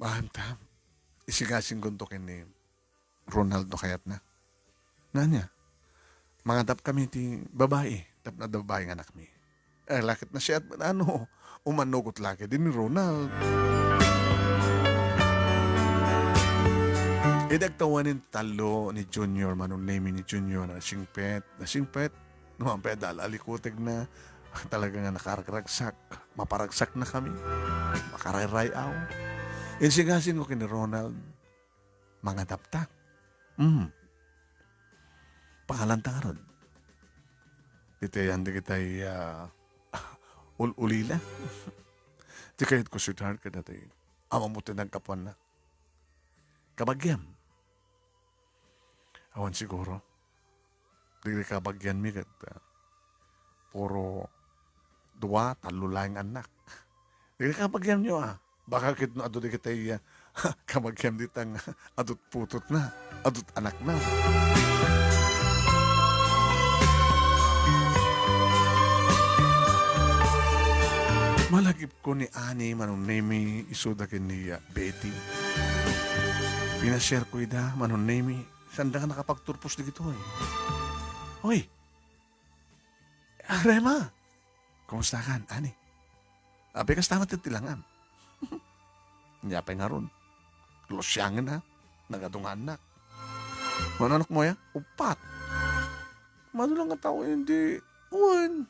Mahantam. Isigasing guntokin ni Ronaldo kayat na. Nanya. Mga tap kami ti babae. Tap na babae ng anak mi. Lakit na siya at umanugot laki din ni Ronald. Idagtawanin talo ni Junior, manunemi ni Junior na singpet. Naman pedal, alikutig na talaga nga nakaragsak. Maparagsak na kami. Makarayrayaw. Insigasin ko kini Ronald. Mga dapta. Pangalantaran. Ito yan, di kita'y ulila. Di kahit ko sweetheart ka dati. Amamutin ng kapuan na. Kabagyam. Awan siguro. Di kabagyan mi kat puro dua, talo lang anak. Di kabagyan nyo Baka kit no adot di kita'y kabagyam ditang adot putot na. Adot anak na. Malagip ko ni Ani manunemi isudakin ni Betty. Pinashare ko ida manunemi. Sanda ka nakapagturpos di gito Hoy! Rema! Kumusta kan, Ani? Ape kas tamat tilangan. Nyapay nga ron. Losyangin nagadong anak. Ano anak mo ya? Upat. Mano lang nga tao hindi. Uwan.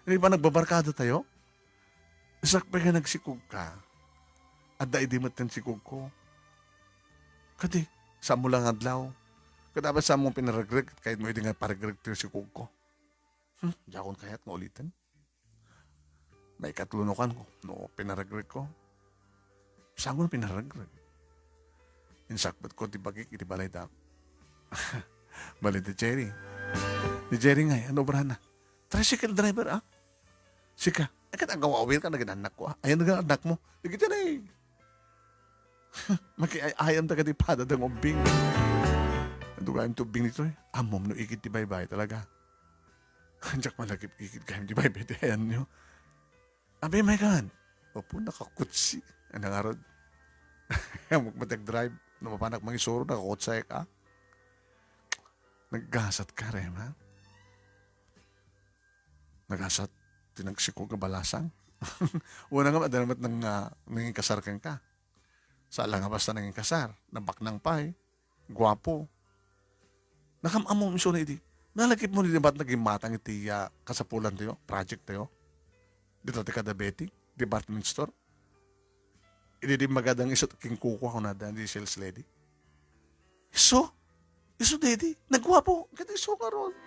Hindi ba nagbabarkada tayo? Sakpe ka nagsikog ka. At di matan sikog ko. Kati, saan mo lang adlaw? Kadapat saan mo pinaragreg, kahit mo hindi nga paragreg tayo sikog ko. Jakon kaya't nga ulitin. May katlunukan ko, no pinaragreg ko. Saan mo na pinaragreg? Insakbat ko, di bagik, di balay daw. Balay di Jerry. Di Jerry nga, ano brana? Tricycle driver, Sika. Kat ang gawawin ka na ginanak ko. Ayan na anak mo. Digit yan Makiayam ta ka di pada ng umbing. Ando ka yung tubing nito Amom no ikit di baybay talaga. Andiyak malagip ikit ka di baybay. Ayan nyo. Abi may kan. Opo nakakutsi. Anang arod. Magmatag drive. Namapanak mga isuro. Nakakutsay ka. Naggasat ka rin ha. Nagasat. Tinagsikog ka balasang. Una nga madalamat ng nanging kasar kang ka. Sala nga basta nanging kasar. Nabak ng pay. Gwapo. Nakamamong miso na iti. Nalagip mo ni ba't naging matang iti kasapulan tayo? Project tayo? Dito ti kadabeti? Department store? Hindi di magadang isot king kukuha ko na di sales lady. Iso daddy. Nagwapo. Kaya iso ka ron.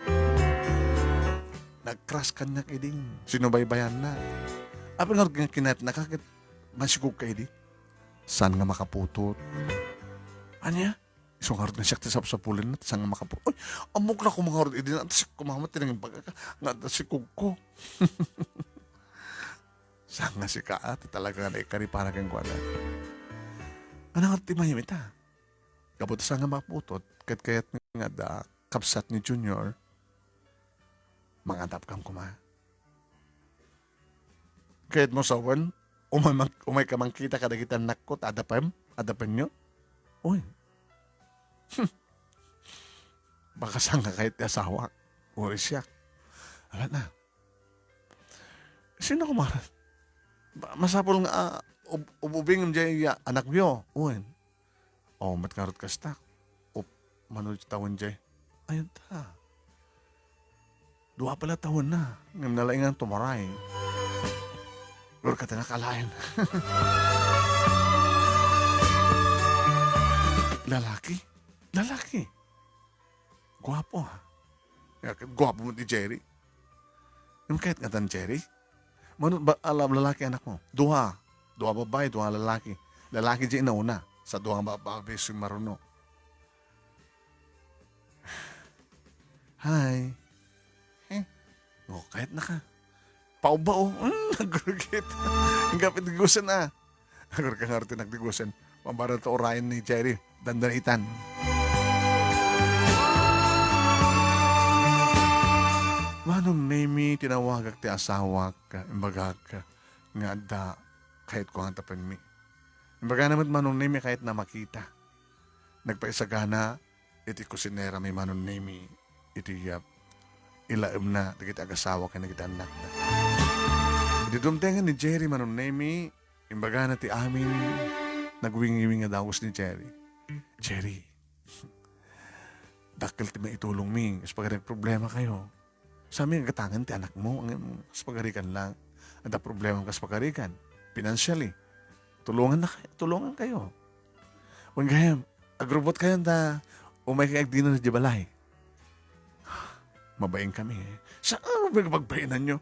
Nag-crush ka niya kiding. Sinubaybayan na. Apa nga kinat na kakit masigog ka idi. Saan nga makaputot? Anya? Isang harot na siya sa pulin na. Saan nga makaputot? Ay, amok na ko mga harot idi na. Kumamat tinangin baga ka. Nga sigog ko. Saan nga si Kaat. Talaga na ikari para kang kwada. Anang arti mayam ita. Kapot sa nga maputot, kayat nga da, kapsat ni Junior, mangatap kang kuma. Kahit mo sawan, umay ka mangkita kada kita nakot, adapan nyo. Uy, baka sanga kahit asawa. Uri siya. Ala na. Sino kumaran? Masapol nga, ububing jay anak nyo. Uy, matkarot ka stak. Manod tawon jay. Ayun ta. 2 pala taon na. Ngam nalaingan tumaray. Lord ka nga kalain. Lalaki. Gwapo ha. Gwapo mo ni Jerry. Yung kahit nga tan Jerry. Manod ba alam lalaki anak mo? 2 babae, 2 lalaki. Lalaki di inauna. Sa 2 babae si Maruno. Hi. Kahit na ka. Pauba nagurugit. Ang gapit digusan na. Agar ka nga rin nagdigusan. Pambara to orayan ni Jerry. Dandanitan. Manong name tinawagak ti asawak ka. Imbagak ka. Nga da kahit ko ang tapan mi. Imbaga naman manong name kahit na makita. Nagpaisagana iti kusinera may manong name iti ilaim na kita agasawa ka na kita anak na. Ididumtengan ni Jerry manon nemi, imbaga na ti amin, nagwingi-wingi nga dawos ni Jerry. Jerry, dakil ti maitulong mi, kapag problema kayo. Sa amin, gatangan ti anak mo, ang kapagarikan lang. Ada problema ka kapagarikan, financially. Tulungan kayo. Huwag gayam, agrobot kayo na umay kayag dino na jibalay. Mabaing kami eh. Saan pagpahinan nyo?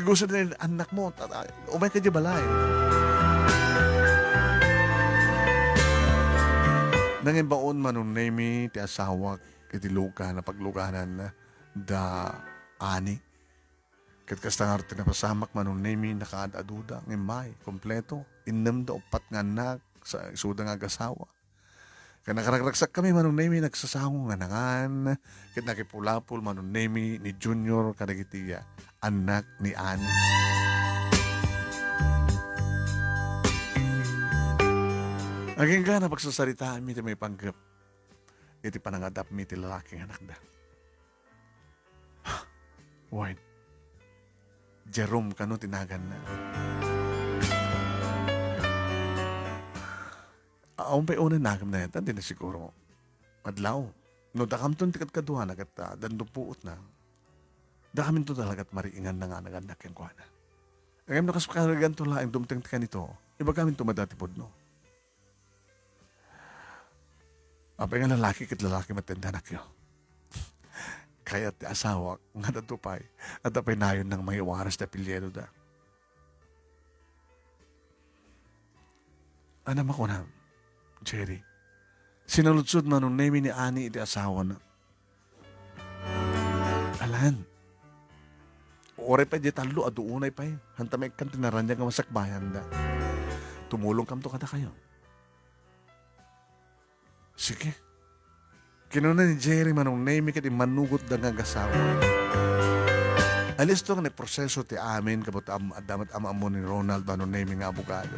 Gusto na anak mo. Umay ka di balay. Nangin baon manong nemi ti asawak iti luka na pagluganan na da ani. Kat kastangar ti napasamak manong nemi nakaadaduda ng may kompleto. Innem da 4 nga anak sa isuda nga agasawa. Kaya nakaragraksak kami manong nemi nagsasangong nga nangan. Kaya nakipulapul manong nemi ni Junior kadagitiya anak ni Annie. Aging ka na pagsasaritaan mi ti may panggap. Iti panangadap mi ti lalaking anak da. Wait. Jerome kano tinagan na. Aong pa una nagam na yan, hindi na siguro. Madlaw. No, dakamton tikat kaduhan agat dandupuot na. Dakamin to talagat mariingan na nga naganak yung kuhana. Ngayon nakasukaragan to lang, dumteng tika nito, iba kami tumadatipod no. Apay nga lalaki kit lalaki matenda na kyo. Kaya ti asawa, nga natupay, at apay nayon ng mga iwaras na pilyero da. Anam ako na, Jerry, sinaludsod man nung name ni Annie iti asawa na. Alan, oray pa di talo, aduunay pa eh. Hanta may kantinaran niya nga masakbayan da. Tumulong kam to kada kayo. Sige. Kinuna ni Jerry manong name kiti manugot da nga gasawa. Alis to nga proseso ti amin kapot damat ama ni Ronald manong name nga abogado.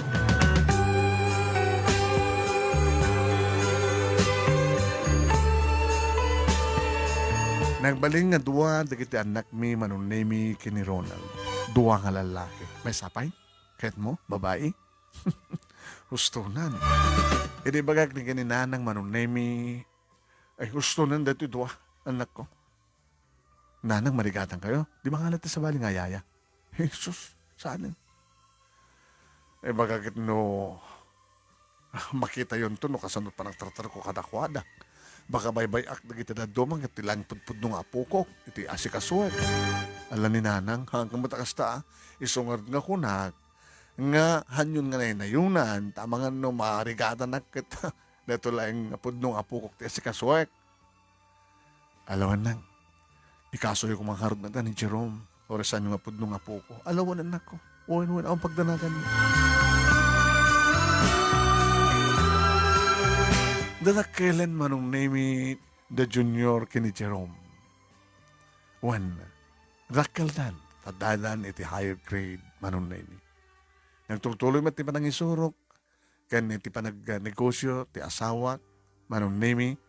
Nagbaling nga 2 dagiti anak mi manong name kini Ronald. 2 nga lalaki. May sapay? Kahit mo? Babae? Hustunan. Hindi bagag ni kaninanang manong name ay hustunan dati 2 anak ko. Nanang marigatan kayo? Di ba nga natin sa baling ayaya? Jesus, saan? Eh bagagit no makita yon to no kasanod pa ng tartar ko kadakwada. Baka baybayak na kita na domang at tilang pudpud nung apo ko. Iti asikasuet. Alam ni nanang, hanggang matakas ta, isungad nga kunak. Nga hanyon nga na inayunan, tamangan no marigata na kita. Neto lang pud nung apo ko iti asikasuet. Alawan nang, ikasoy ko mga harod na ni Jerome. Orasan yung apod nung apo ko. Alawan anak ko. Uwan, ang pagdanagan niya. Dadakkelan manong name the junior kini Jerome. When dakkeldan, tadadan iti higher grade manong name. Nagtutuloy mat ti panangisurok, kan iti panagnegosyo, ti asawa, manong name,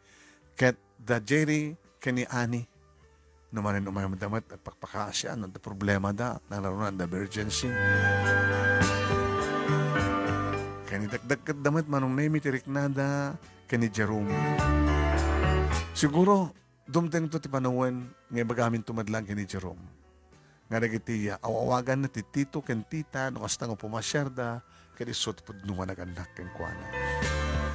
ket the Jerry kani Ani. Numanin umay madamat at pakpakasya, ano da problema da, nalaroon the emergency. Kani dagdag damat manong name ti Riknada, kani Jerome. Siguro, dumteng to ti panawan, nga bagamin tumadlang kani Jerome. Nga nagitiya, awawagan na ti tito ken tita, no kasta nga pumasyarda, kani sot po nunga naganak ken kuana.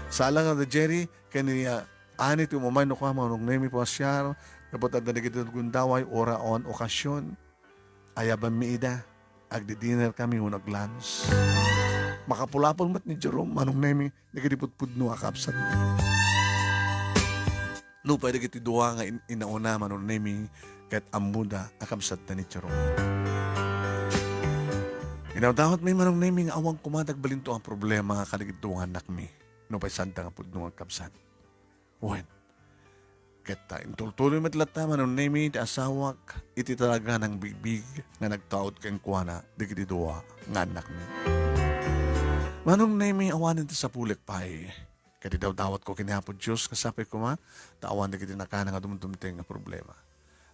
Sala nga da Jerry, kani ani ti umamay no kwa manong name pumasyar, dapat at nanagitid gundaway, ora on okasyon, ayaban mi ida, agdi-dinner kami unag lunch. Makapulapol mat ni Jerome, manong nemi, nagidipudpud akapsat. No, pwede kiti duwa nga inauna manong nemi, kahit amuda, akapsat na ni Jerome. Inawdawat may manong nemi nga awang kumadag balinto ang problema nga kaligidungan nakmi. No, pa'y santa nga pudno akapsat. When? Kita intultuloy matlata manong nemi ti asawak iti talaga ng bigbig nga nagtaod keng kuana di kiti duwa nga anak mi. Manong nemi awanin ti sa pulik pay. Kati daw dawat ko kinihapod Diyos kasapay ko ma tawan di kiti nakana nga dumdumteng nga problema.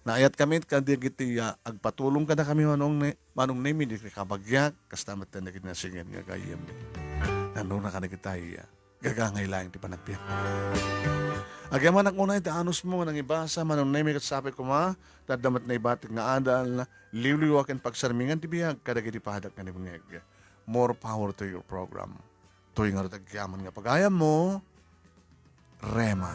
Naayat kami kadi kiti agpatulong kada kami manong nemi di kabagyak kastamat na kiti nasingen nga gayem. Nandun na ka na kita gagangay lang ti panagpiyak. Agyaman ang unay, anos mo nang ibasa, manong nami kasabi ko ma, tadamat na ibatik na adal, liwliwak and pagsarmingan ti biyag, kadagiti pahadak nga ni bungeg. More power to your program. Tuwing nga agyaman nga pagayam mo, Rema.